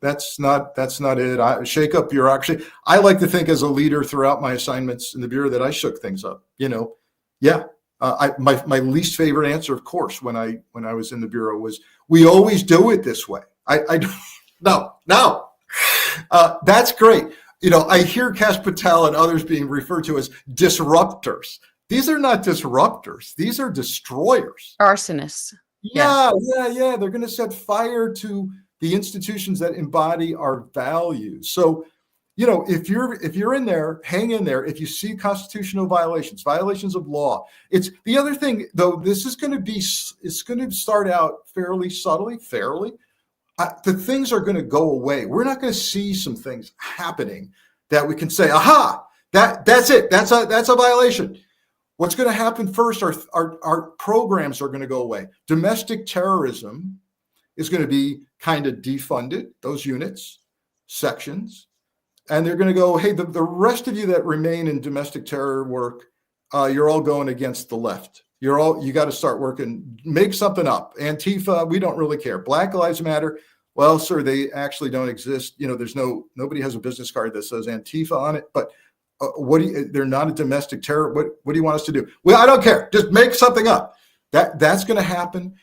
it. Shake up bureaucracy. I like to think as a leader throughout my assignments in the Bureau that I shook things up. You know, yeah. My least favorite answer, of course, when I was in the Bureau was, we always do it this way. No. That's great. You know, I hear Kash Patel and others being referred to as disruptors. These are not disruptors. These are destroyers. Arsonists. Yeah. They're going to set fire to the institutions that embody our values. So, you know, if you're in there, hang in there. If you see constitutional violations of law, it's the other thing, though. This is going to start out fairly subtly, the things are going to go away. We're not going to see some things happening that we can say, aha, that's it. That's a violation. What's going to happen first are our programs are going to go away. Domestic terrorism is going to be kind of defunded, those units, sections. And they're going to go, hey, the rest of you that remain in domestic terror work, you're all going against the left. You got to start working, make something up. Antifa, we don't really care. Black Lives Matter. Well, sir, they actually don't exist. You know, nobody has a business card that says Antifa on it, but they're not a domestic terror. What do you want us to do? Well, I don't care. Just make something up. That's going to happen.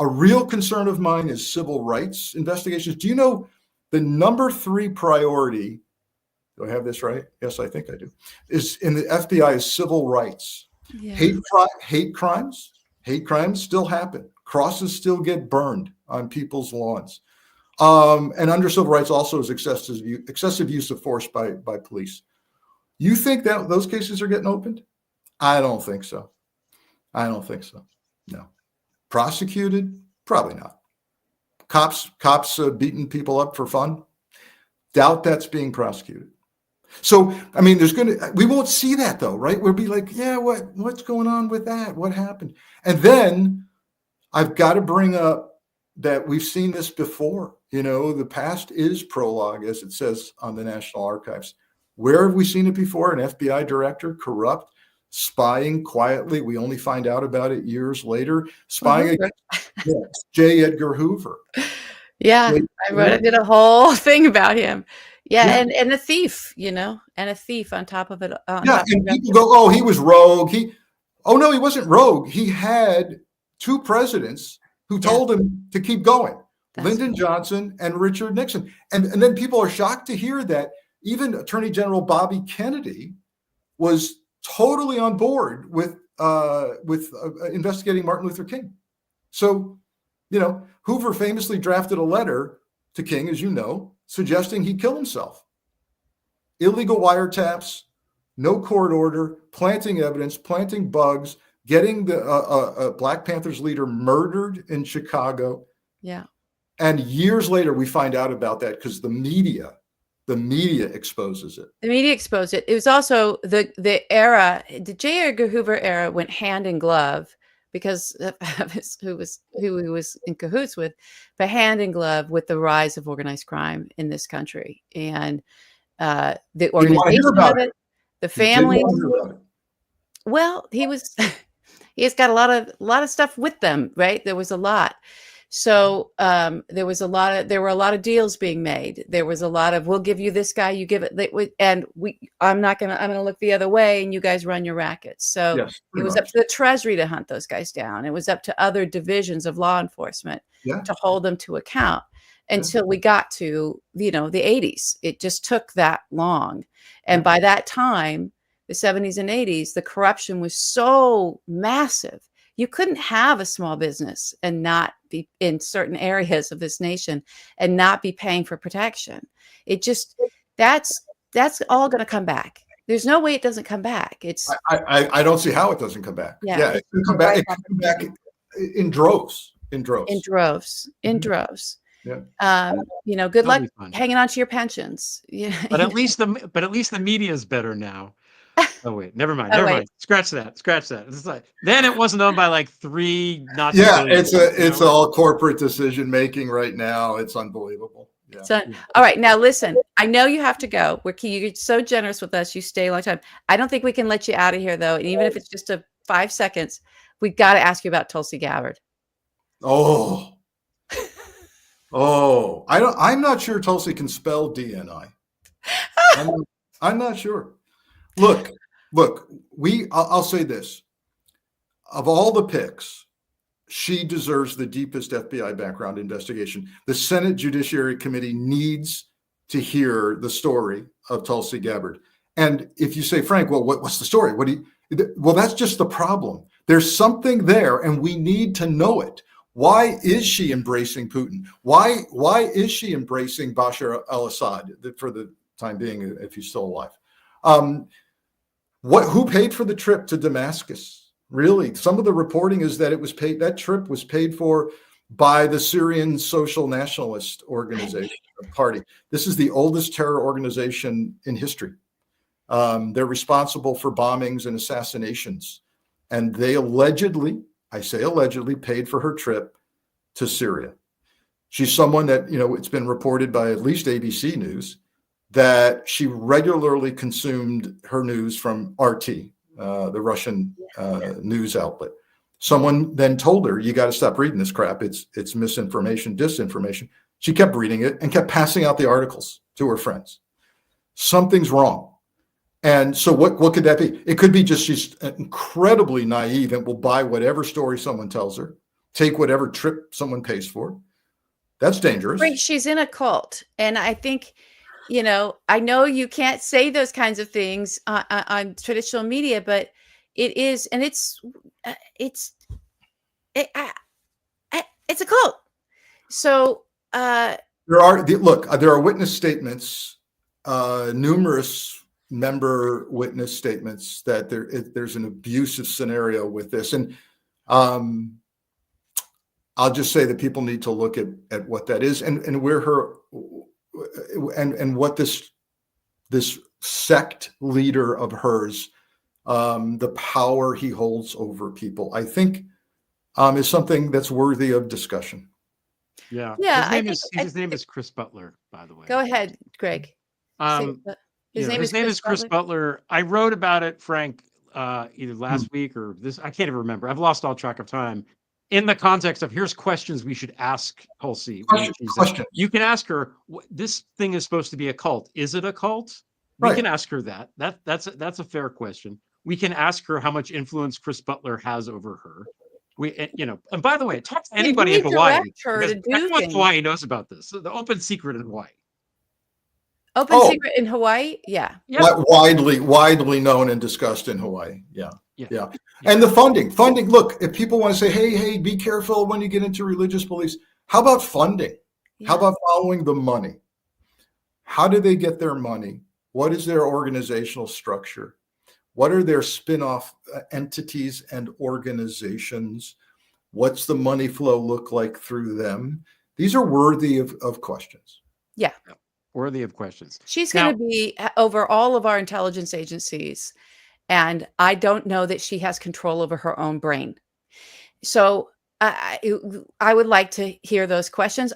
A real concern of mine is civil rights investigations. Do you know the number 3 priority? Do I have this right? Yes, I think I do. Is in the FBI is civil rights. Yeah. Hate crimes still happen. Crosses still get burned on people's lawns. And under civil rights also is excessive use of force by police. You think that those cases are getting opened? I don't think so. No. Prosecuted? Probably not. Cops beating people up for fun? Doubt that's being prosecuted. So, I mean, we won't see that though, right? We'll be like, yeah, what's going on with that? What happened? And then I've got to bring up that we've seen this before. You know, the past is prologue, as it says on the National Archives. Where have we seen it before? An FBI director, corrupt, spying quietly. We only find out about it years later. Spying against J. Edgar Hoover. Yeah, I did a whole thing about him. Yeah. And a thief, you know, and a thief on top of it. And people go, oh, he was rogue. No, he wasn't rogue. He had 2 presidents who told him to keep going. Lyndon Johnson and Richard Nixon. And then people are shocked to hear that even Attorney General Bobby Kennedy was totally on board with investigating Martin Luther King. So, you know, Hoover famously drafted a letter to King, as you know, suggesting he kill himself. Illegal wiretaps, no court order, planting evidence, planting bugs, getting the Black Panthers leader murdered in Chicago. Yeah. And years later, we find out about that because the media exposes it. The media exposed it. It was also the era, the J. Edgar Hoover era went hand in glove because of who he was in cahoots with, but hand in glove with the rise of organized crime in this country. And the Didn't want to hear organization about of it. it, the Didn't families. want to hear about it. Well, he's got a lot of stuff with them, right? There was a lot. So there were a lot of deals being made. There was a lot of, we'll give you this guy, you give it, I'm gonna look the other way, and you guys run your rackets. So Yes, it pretty was much. up to the Treasury to hunt those guys down. It was up to other divisions of law enforcement Yeah. to hold them to account until we got to, the 80s. It just took that long. And by that time, the 70s and 80s, the corruption was so massive. You couldn't have a small business and not be in certain areas of this nation and not be paying for protection. It just, that's all going to come back. There's no way it doesn't come back. It's I don't see how it doesn't come back. Yeah, It can come back. It can come back in droves. In droves. in droves. Yeah. Good That'll luck be fun. hanging on to your pensions. But at least the media is better now. Oh wait, never mind. Oh, Never wait. mind. Scratch that. It's like, then it wasn't owned by like 3 Nazi. Yeah, billionaires, it's all corporate decision making right now. It's unbelievable. Yeah. So, all right, now listen, I know you have to go. You're so generous with us. You stay a long time. I don't think we can let you out of here though. And even if it's just 5 seconds, we got to ask you about Tulsi Gabbard. Oh, I'm not sure Tulsi can spell DNI. I'm not sure. Look, I'll say this. Of all the picks, she deserves the deepest FBI background investigation. The Senate Judiciary Committee needs to hear the story of Tulsi Gabbard. And if you say, Frank, well, what's the story? Well, that's just the problem. There's something there, and we need to know it. Why is she embracing Putin? Why is she embracing Bashar al-Assad for the time being, if he's still alive? Who paid for the trip to Damascus? Really, some of the reporting is that that trip was paid for by the Syrian Social Nationalist Organization Party. This is the oldest terror organization in history. They're responsible for bombings and assassinations, and they allegedly, I say allegedly, paid for her trip to Syria. She's someone that, it's been reported by at least ABC News that she regularly consumed her news from RT, the Russian news outlet. Someone then told her, you got to stop reading this crap. It's misinformation, disinformation. She kept reading it and kept passing out the articles to her friends. Something's wrong. And so what could that be? It could be just she's incredibly naive and will buy whatever story someone tells her, take whatever trip someone pays for. That's dangerous. She's in a cult. And I think, I know you can't say those kinds of things on traditional media, but it is, and it's a cult. So there are witness statements, numerous member witness statements that there's an abusive scenario with this, and I'll just say that people need to look at what that is and where her and what this sect leader of hers, the power he holds over people, I think is something that's worthy of discussion. Yeah. Yeah. His name is Chris Butler, by the way. Go ahead, Greg. His name is Chris Butler. I wrote about it, Frank, either last week or this. I can't even remember. I've lost all track of time. In the context of here's questions we should ask Tulsi. Question. You can ask her. This thing is supposed to be a cult. Is it a cult? We can ask her that. That's a fair question. We can ask her how much influence Chris Butler has over her. And by the way, talk to anybody in Hawaii. Everyone in Hawaii knows about this. The open secret in Hawaii. Open secret in Hawaii? Yeah. Widely known and discussed in Hawaii. Yeah. And the funding. Look, if people want to say, hey, be careful when you get into religious beliefs. How about funding? Yeah. How about following the money? How do they get their money? What is their organizational structure? What are their spin-off entities and organizations? What's the money flow look like through them? These are worthy of questions. Yeah. Worthy of questions. She's going to be over all of our intelligence agencies. And I don't know that she has control over her own brain. So I would like to hear those questions.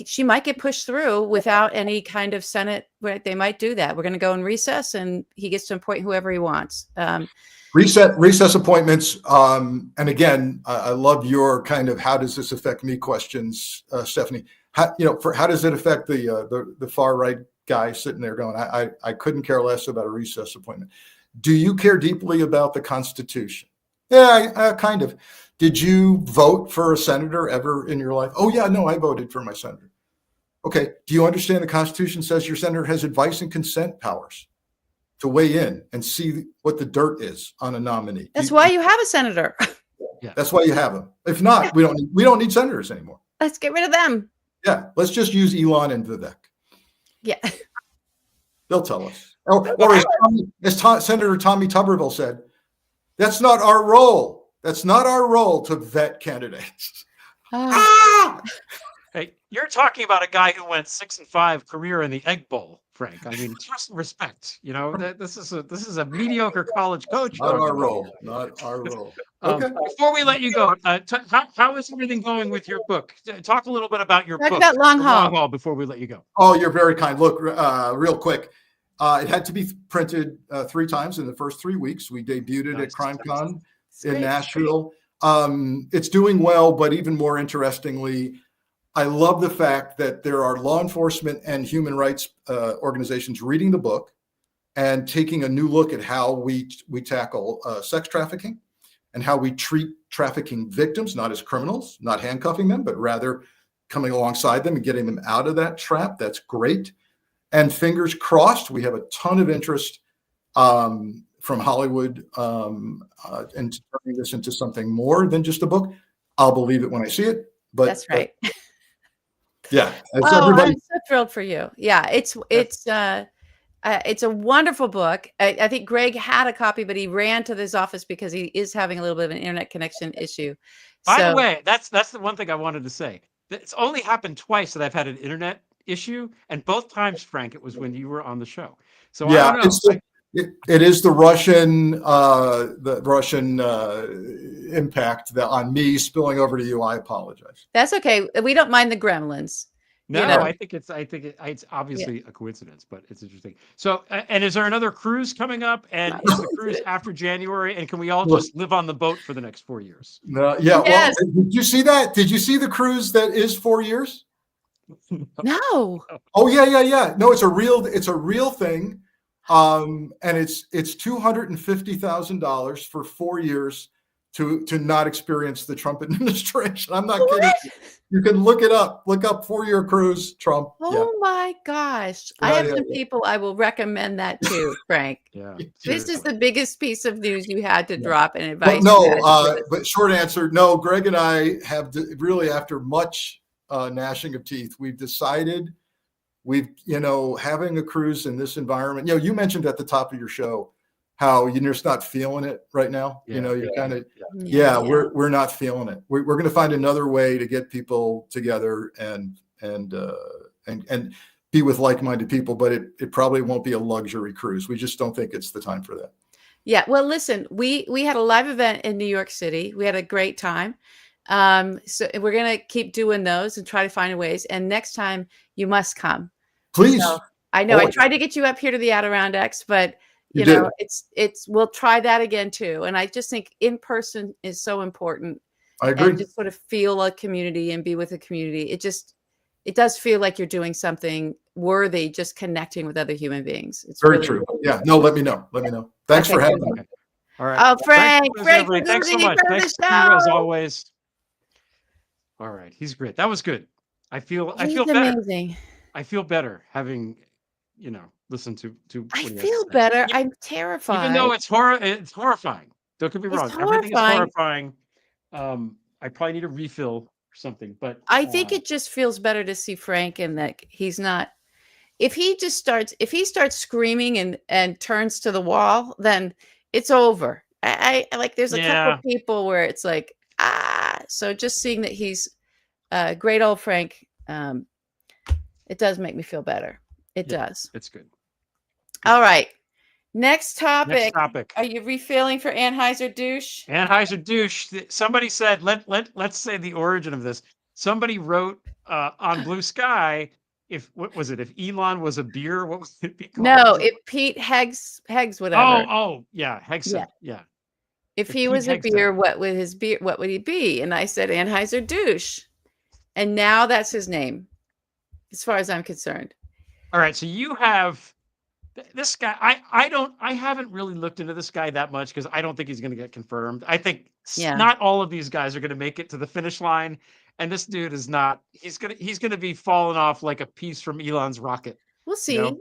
She might get pushed through without any kind of Senate. They might do that. We're going to go in recess, and he gets to appoint whoever he wants. Recess appointments. And again, I love your kind of how does this affect me questions, Stephanie. How does it affect the far right guy sitting there going, I couldn't care less about a recess appointment. Do you care deeply about the Constitution? Yeah, kind of. Did you vote for a senator ever in your life? Oh, yeah, no, I voted for my senator. Okay. Do you understand the Constitution says your senator has advice and consent powers to weigh in and see what the dirt is on a nominee? That's why you have a senator. Yeah. That's why you have them. If not, we don't need senators anymore. Let's get rid of them. Yeah. Let's just use Elon and Vivek. Yeah. They'll tell us. Or as Senator Tommy Tuberville said, that's not our role. That's not our role to vet candidates. Hey, you're talking about a guy who went 6-5 career in the Egg Bowl, Frank. I mean, trust and respect. This is a mediocre college coach. Not our role. Not our role. Okay. Before we let you go, how is everything going with your book? Talk a little bit about your book. Talk about Long Haul. Long Haul before we let you go. Oh, you're very kind. Look, real quick. It had to be printed 3 times in the first 3 weeks. We debuted it at CrimeCon in Nashville. It's doing well, but even more interestingly, I love the fact that there are law enforcement and human rights organizations reading the book and taking a new look at how we tackle sex trafficking and how we treat trafficking victims, not as criminals, not handcuffing them, but rather coming alongside them and getting them out of that trap. That's great. And fingers crossed, we have a ton of interest from Hollywood and turning this into something more than just a book. I'll believe it when I see it. But that's right. Yeah. I'm so thrilled for you. Yeah, it's a wonderful book. I think Greg had a copy, but he ran to this office because he is having a little bit of an internet connection issue. By the way, that's the one thing I wanted to say. It's only happened twice that I've had an internet issue, and both times, Frank, it was when you were on the show. So yeah, I don't know. It is the Russian impact that on me spilling over to you. I apologize. That's okay. We don't mind the gremlins. No, I think it's obviously a coincidence, but it's interesting. So, and is there another cruise coming up? And is the cruise after January? And can we all just live on the boat for the next 4 years? Yeah. Yes. Well, did you see that? Did you see the cruise that is 4 years? No. Oh yeah. No, it's a real thing. And it's $250,000 for 4 years to not experience the Trump administration. I'm not kidding. You can look it up. Look up 4-year cruise Trump. Oh my gosh. I have some people I will recommend that to, Frank. Yeah. This is the biggest piece of news you had to drop and advice. But short answer, no. Greg and I have really, after much gnashing of teeth, we've decided having a cruise in this environment. You mentioned at the top of your show how you're just not feeling it right now. You're kind of we're not feeling it. We're going to find another way to get people together and be with like-minded people, but it probably won't be a luxury cruise. We just don't think it's the time for that. Yeah. Well, listen, we had a live event in New York City. We had a great time. So we're going to keep doing those and try to find ways. And next time you must come. Please. So, I know I tried to get you up here to the Adirondacks, but we'll try that again too. And I just think in person is so important. I agree. And just sort of feel a community and be with a community. It does feel like you're doing something worthy, just connecting with other human beings. It's very really true. Yeah. No, let me know. Thanks for having me. All right. Oh, Frank, thanks so much. Thanks to you as always. All right. He's great. That was good. I feel better. Amazing. I feel better having, listened to. I feel better. I'm terrified. Even though it's horrifying. Don't get me wrong. Everything is horrifying. I probably need a refill or something, but I think it just feels better to see Frank and that he's not. If he starts screaming and turns to the wall, then it's over. I like. There's a couple of people where it's like So just seeing that he's great old Frank. It does make me feel better. It does. It's good. All right. Next topic. Next topic. Are you refilling for Anheuser douche? Anheuser-Douche. Somebody said, let's say the origin of this. Somebody wrote on Blue Sky, what was it? If Elon was a beer, what would it be called? No, if Pete Heggs, whatever. Yeah, Heegseth. Yeah. If If he Pete was a Hegseth. beer, what would his beer? What would he be? And I said Anheuser douche, and now that's his name, as far as I'm concerned. All right, so you have this guy. I haven't really looked into this guy that much because I don't think he's going to get confirmed. I think Yeah. not all of these guys are going to make it to the finish line, and this dude is not. He's gonna be falling off like a piece from Elon's rocket. We'll see. know?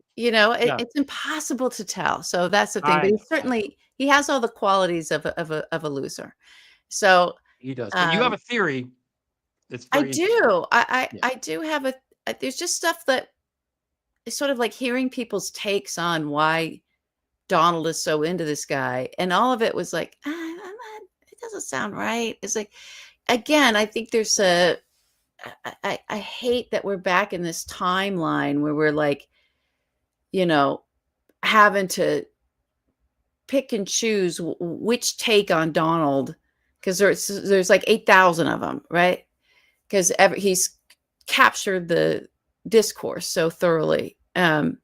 It, Yeah. it's impossible to tell. So that's the thing. But he has all the qualities of a loser. So He does. But you have a theory. That's I very interesting. do. Yeah. I do have there's just stuff that is sort of like hearing people's takes on why Donald is so into this guy. And all of it was like, it doesn't sound right. It's like, again, I think there's I hate that we're back in this timeline where we're like, having to pick and choose which take on Donald, because there's like 8,000 of them, right? Because he's captured the discourse so thoroughly, and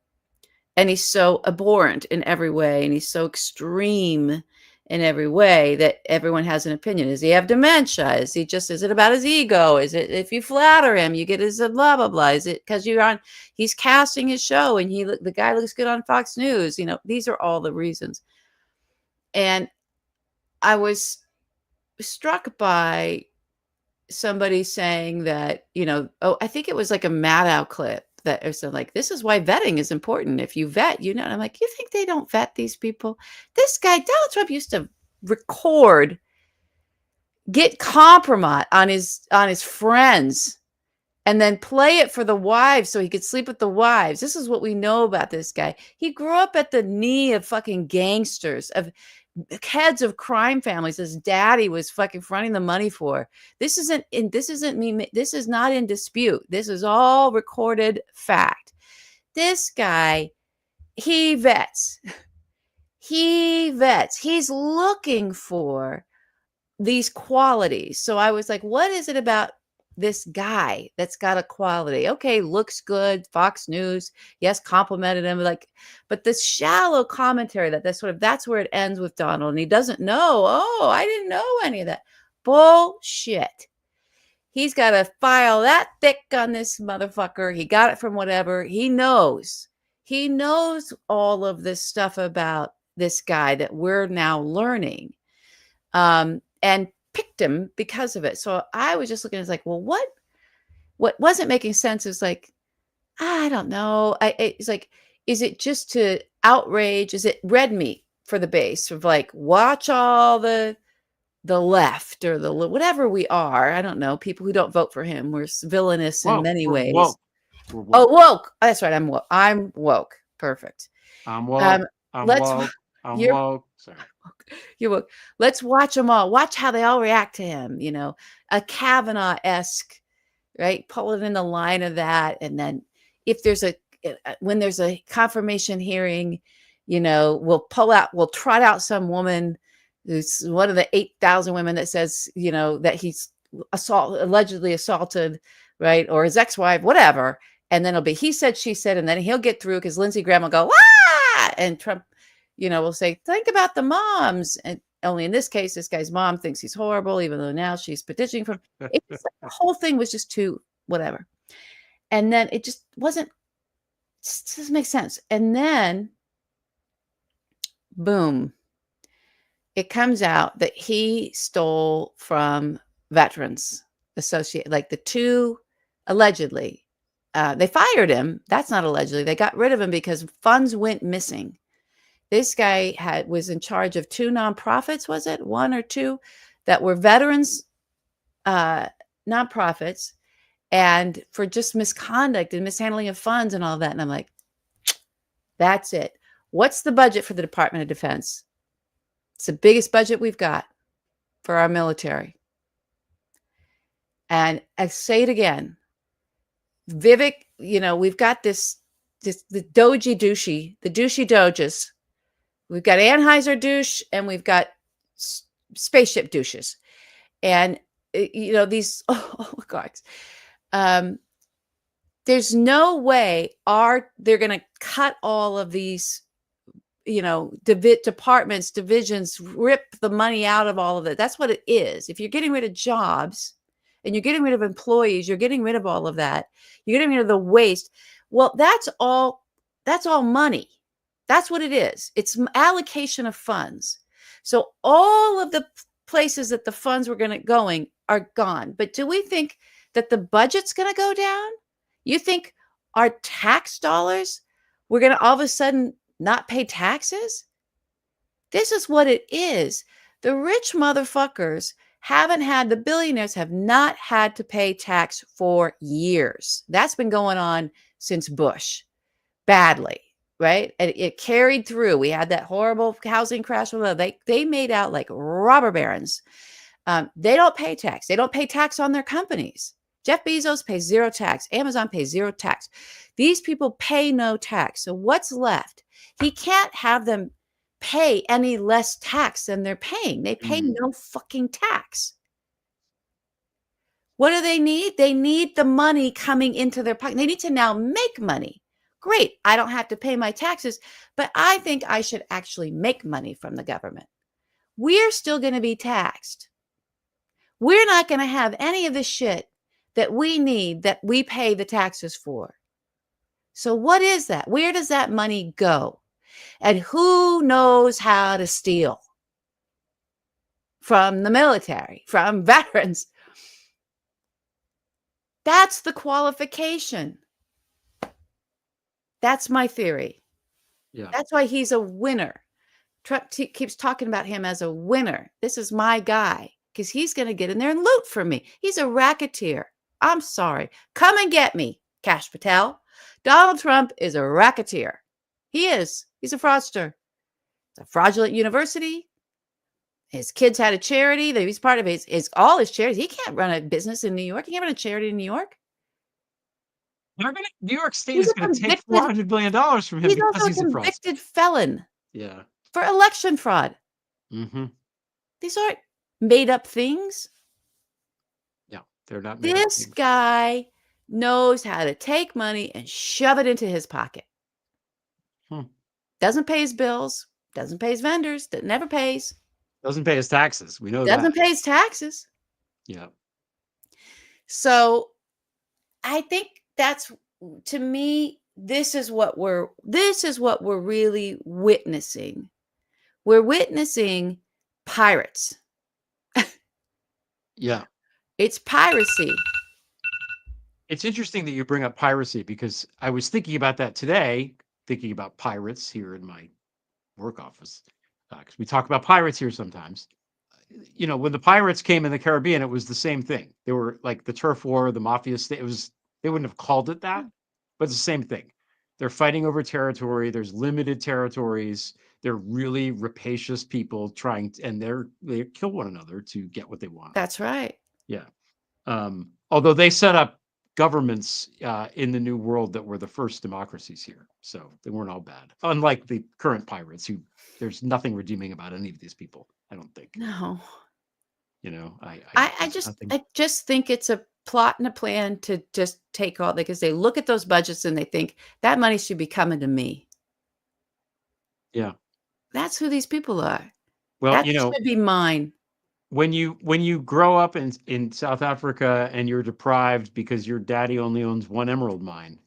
he's so abhorrent in every way, and he's so extreme in every way that everyone has an opinion. Does he have dementia? Is it about his ego? Is it if you flatter him, you get his blah, blah, blah? Is it because he's casting his show and the guy looks good on Fox News? These are all the reasons. And I was struck by somebody saying that, I think it was like a Maddow clip that was like, this is why vetting is important. If you vet, and I'm like, you think they don't vet these people? This guy, Donald Trump, used to get compromise on his friends, and then play it for the wives so he could sleep with the wives. This is what we know about this guy. He grew up at the knee of fucking gangsters, of heads of crime families his daddy was fucking fronting the money for. This is not in dispute. This is all recorded fact. This guy, he vets. He's looking for these qualities. So I was like, what is it about this guy that's got a quality? Okay, looks good, Fox News, yes, complimented him, but this shallow commentary that's where it ends with Donald, and he doesn't know. Oh, I didn't know any of that. Bullshit. He's got a file that thick on this motherfucker. He got it from whatever. He knows all of this stuff about this guy that we're now learning, and picked him because of it. So I was just looking at it, like, well, what wasn't making sense is like, I don't know. It's like, is it just to outrage? Is it red meat for the base of like, watch all the left or the whatever we are? I don't know. People who don't vote for him. We're villainous in many ways. Woke. Oh, woke. That's right. I'm woke. I'm woke. Perfect. I'm woke. I'm woke. Sorry. You're woke. Let's watch them all. Watch how they all react to him. A Kavanaugh-esque, right? Pull it in the line of that. And then when there's a confirmation hearing, we'll trot out some woman who's one of the 8,000 women that says, that he's allegedly assaulted, right? Or his ex-wife, whatever. And then it'll be, he said, she said, and then he'll get through because Lindsey Graham will go, ah! And Trump, will say, think about the moms. And only in this case, this guy's mom thinks he's horrible, even though now she's petitioning for him. The whole thing was just too whatever. And then it just doesn't make sense. And then, boom, it comes out that he stole from Veterans Associate, like the two, allegedly. They fired him. That's not allegedly. They got rid of him because funds went missing. This guy was in charge of two nonprofits, was it? One or two that were veterans nonprofits, and for just misconduct and mishandling of funds and all of that. And I'm like, that's it. What's the budget for the Department of Defense? It's the biggest budget we've got for our military. And I say it again, Vivek, we've got the douchey, the douchey doges, We've got Anheuser douche and we've got spaceship douches. And, these, oh God, there's no way they're going to cut all of these, departments, divisions, rip the money out of all of it. That's what it is. If you're getting rid of jobs and you're getting rid of employees, you're getting rid of all of that. You're getting rid of the waste. Well, that's all money. That's what it is. It's allocation of funds. So all of the places that the funds were going are gone. But do we think that the budget's going to go down? You think our tax dollars, we're going to all of a sudden not pay taxes? This is what it is. The rich motherfuckers the billionaires have not had to pay tax for years. That's been going on since Bush, badly, right? And it carried through. We had that horrible housing crash. They made out like robber barons. They don't pay tax. They don't pay tax on their companies. Jeff Bezos pays zero tax. Amazon pays zero tax. These people pay no tax. So what's left? He can't have them pay any less tax than they're paying. They pay no fucking tax. What do they need? They need the money coming into their pocket. They need to now make money. Great. I don't have to pay my taxes, but I think I should actually make money from the government. We're still going to be taxed. We're not going to have any of the shit that we need that we pay the taxes for. So what is that? Where does that money go? And who knows how to steal? From the military, from veterans. That's the qualification. That's my theory. Yeah. That's why he's a winner. Trump keeps talking about him as a winner. This is my guy because he's going to get in there and loot for me. He's a racketeer. I'm sorry. Come and get me, Kash Patel. Donald Trump is a racketeer. He is. He's a fraudster. It's a fraudulent university. His kids had a charity that he's part of. All his charities. He can't run a business in New York. He can't run a charity in New York. New York State is going to take $400 billion from him because he's a convicted felon. Yeah. For election fraud. Mm-hmm. These aren't made up things. Yeah, they're not. This guy knows how to take money and shove it into his pocket. Doesn't pay his bills. Doesn't pay his vendors. That never pays. Doesn't pay his taxes. We know that. Doesn't pay his taxes. Yeah. So I think that's, to me, this is what we're really witnessing. We're witnessing pirates. Yeah. It's piracy. It's interesting that you bring up piracy because I was thinking about that today, thinking about pirates here in my work office. Because we talk about pirates here sometimes. When the pirates came in the Caribbean, it was the same thing. They were like the turf war, the Mafia state. They wouldn't have called it that, but it's the same thing. They're fighting over territory. There's limited territories. They're really rapacious people and they kill one another to get what they want. That's right. Yeah. Although they set up governments in the New World that were the first democracies here. So they weren't all bad. Unlike the current pirates there's nothing redeeming about any of these people, I don't think. No. I just think it's a plot and a plan to just take all, because they look at those budgets and they think that money should be coming to me. Yeah. That's who these people are. Well, that should be mine. When you grow up in South Africa and you're deprived because your daddy only owns one emerald mine,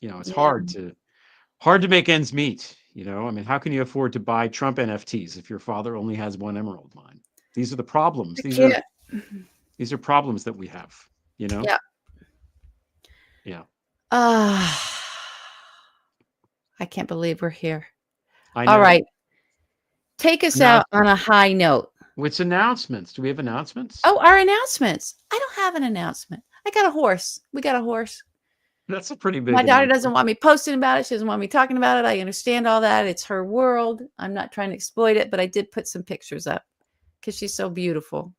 it's hard to make ends meet. How can you afford to buy Trump NFTs if your father only has one emerald mine? These are the problems. These are problems that we have. Yeah. Yeah. I can't believe we're here. I know. All right. Take us out on a high note. What's announcements? Do we have announcements? Oh, our announcements. I don't have an announcement. I got a horse. We got a horse. That's a pretty big. My daughter doesn't want me posting about it. She doesn't want me talking about it. I understand all that. It's her world. I'm not trying to exploit it, but I did put some pictures up because she's so beautiful.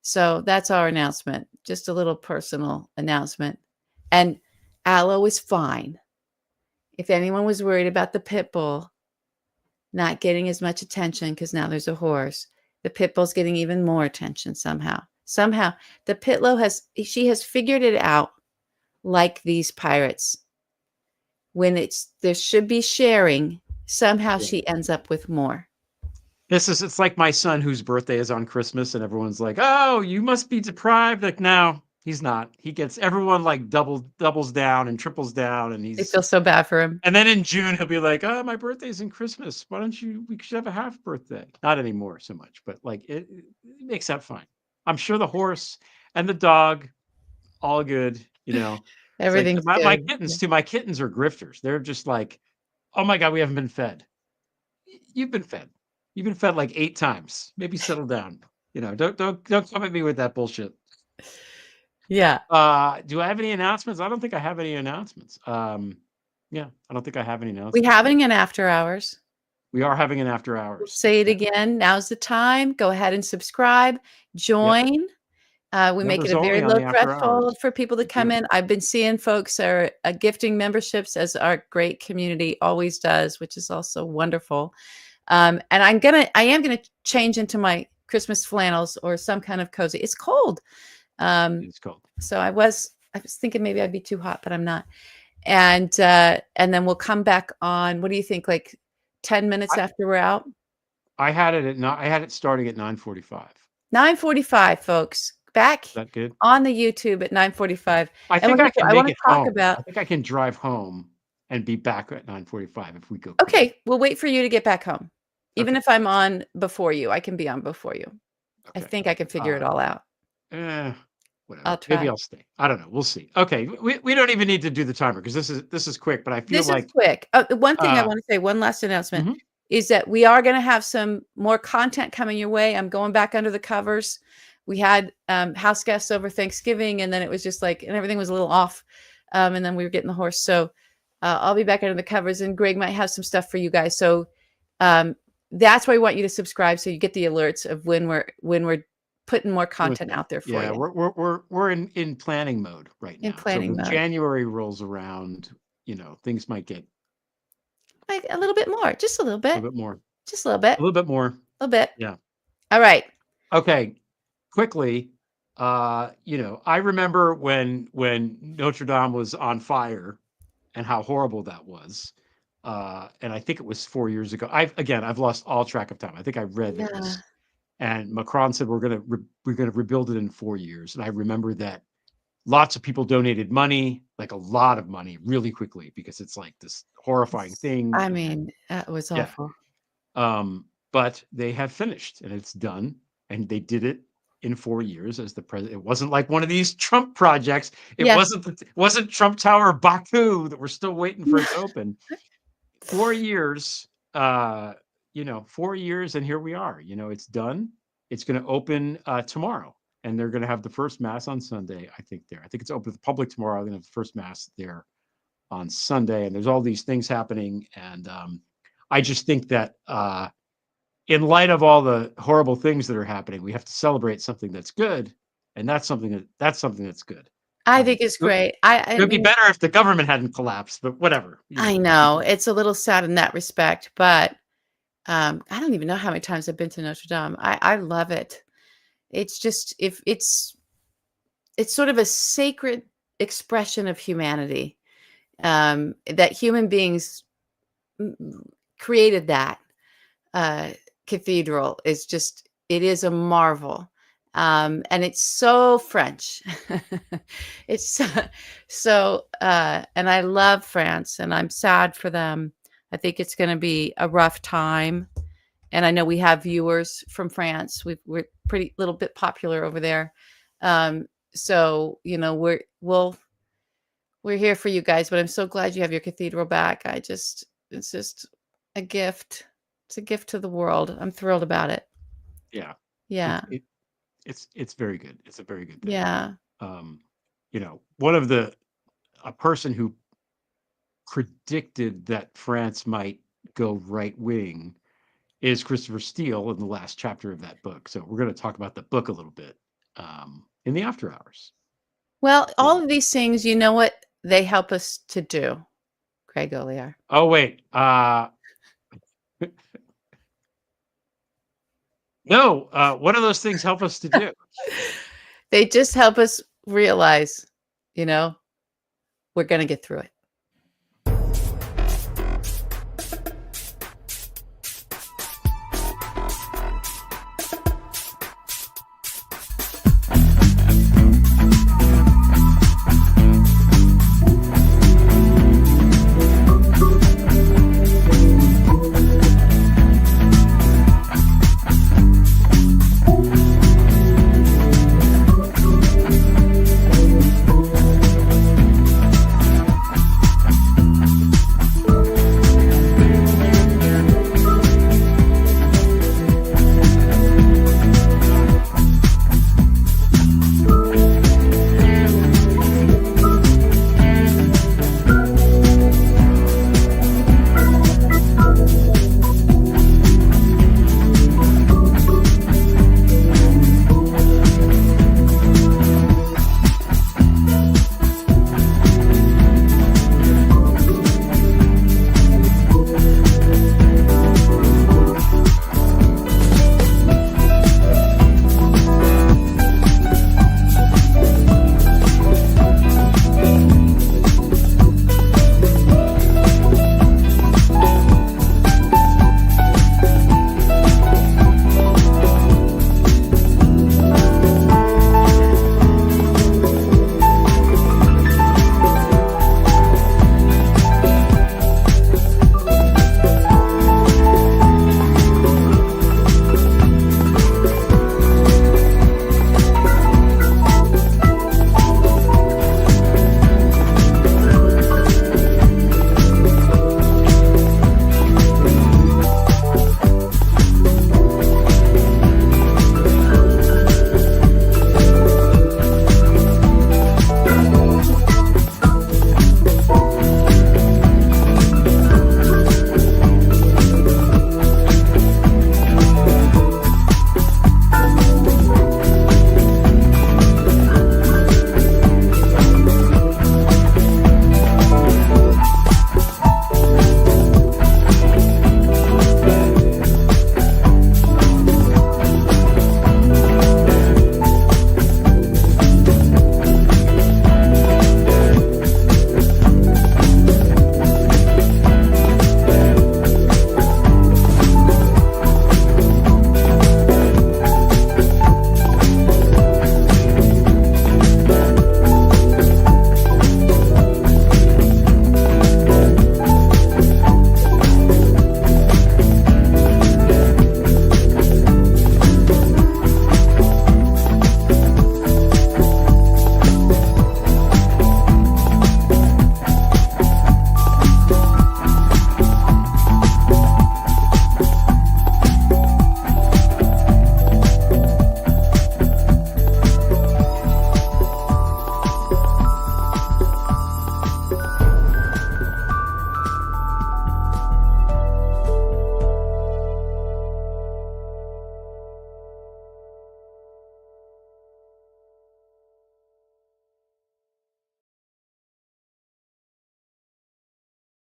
So that's our announcement. Just a little personal announcement. And Aloe is fine. If anyone was worried about the pit bull, not getting as much attention because now there's a horse. The pit bull's getting even more attention somehow. Somehow the Pitlow she has figured it out, like these pirates. When there should be sharing, somehow she ends up with more. It's like my son whose birthday is on Christmas, and everyone's like, "Oh, you must be deprived." Like, no, he's not. He gets everyone like doubles down and triples down, and I feel so bad for him. And then in June he'll be like, "Oh, my birthday's in Christmas. Why don't we should have a half birthday?" Not anymore so much, but like it makes that fine. I'm sure the horse and the dog, all good. Everything's like, good. my kittens too. My kittens are grifters. They're just like, "Oh my God, we haven't been fed." You've been fed. You've been fed like 8 times. Maybe settle down. Don't come at me with that bullshit. Yeah. Do I have any announcements? I don't think I have any announcements. Yeah, I don't think I have any announcements. We're having an after hours. We are having an after hours. Say it again. Now's the time. Go ahead and subscribe. Join. We make it a very low threshold for people to come in. I've been seeing folks are gifting memberships, as our great community always does, which is also wonderful. And I am gonna change into my Christmas flannels or some kind of cozy. It's cold. It's cold. So I was thinking maybe I'd be too hot, but I'm not. And then we'll come back on. What do you think? Like 10 minutes after we're out? I had it starting at 9:45. 9:45, folks. Back Is that good? On the YouTube at 9:45. I think I can make it home. I think I can drive home and be back at 9:45 if we go. Okay, we'll wait for you to get back home. Even if I'm on before you, I can be on before you. Okay. I think I can figure it all out. Whatever. I'll try. Maybe I'll stay. I don't know. We'll see. Okay, we don't even need to do the timer because this is quick. But I feel like this is quick. One thing I want to say. One last announcement is that we are going to have some more content coming your way. I'm going back under the covers. We had house guests over Thanksgiving, and then it was just like, and everything was a little off. And then we were getting the horse. So I'll be back under the covers, and Greg might have some stuff for you guys. So that's why we want you to subscribe, so you get the alerts of when we're putting more content out there for you. Yeah, we're in planning mode right now. In planning mode. January rolls around, things might get like a little bit more, just a little bit. A little bit more. Just a little bit. A little bit more. A little bit. Yeah. All right. Okay. Quickly, I remember when Notre Dame was on fire and how horrible that was. And I think it was 4 years ago. I've lost all track of time. I think I read that it was, and Macron said we're gonna rebuild it in 4 years. And I remember that lots of people donated money, like a lot of money, really quickly because it's like this horrifying thing. I mean, that was awful. But they have finished and it's done, and they did it in 4 years as the president. It wasn't like one of these Trump projects. It wasn't Trump Tower Baku that we're still waiting for it to open. 4 years, 4 years, and here we are. It's done. It's going to open tomorrow, and they're going to have the first mass on Sunday. I think it's open to the public tomorrow. They're going to have the first mass there on Sunday, and there's all these things happening. And I just think that in light of all the horrible things that are happening, we have to celebrate something that's good, and that's something that's good. I think it's great. It would be better if the government hadn't collapsed, but whatever. I know it's a little sad in that respect, but I don't even know how many times I've been to Notre Dame. I love it. It's just it's sort of a sacred expression of humanity, that human beings created that cathedral. It is a marvel. And it's so French. It's so, and I love France, and I'm sad for them. I think it's going to be a rough time. And I know we have viewers from France. We're pretty little bit popular over there. So, we're here for you guys, but I'm so glad you have your cathedral back. It's just a gift. It's a gift to the world. I'm thrilled about it. Yeah. Yeah. It's very good. It's a very good thing. Yeah. A person who predicted that France might go right wing is Christopher Steele in the last chapter of that book. So we're going to talk about the book a little bit in the after hours. Well, all of these things, you know what they help us to do, Craig Olear? Oh, wait. No, what do those things help us to do? They just help us realize, we're going to get through it.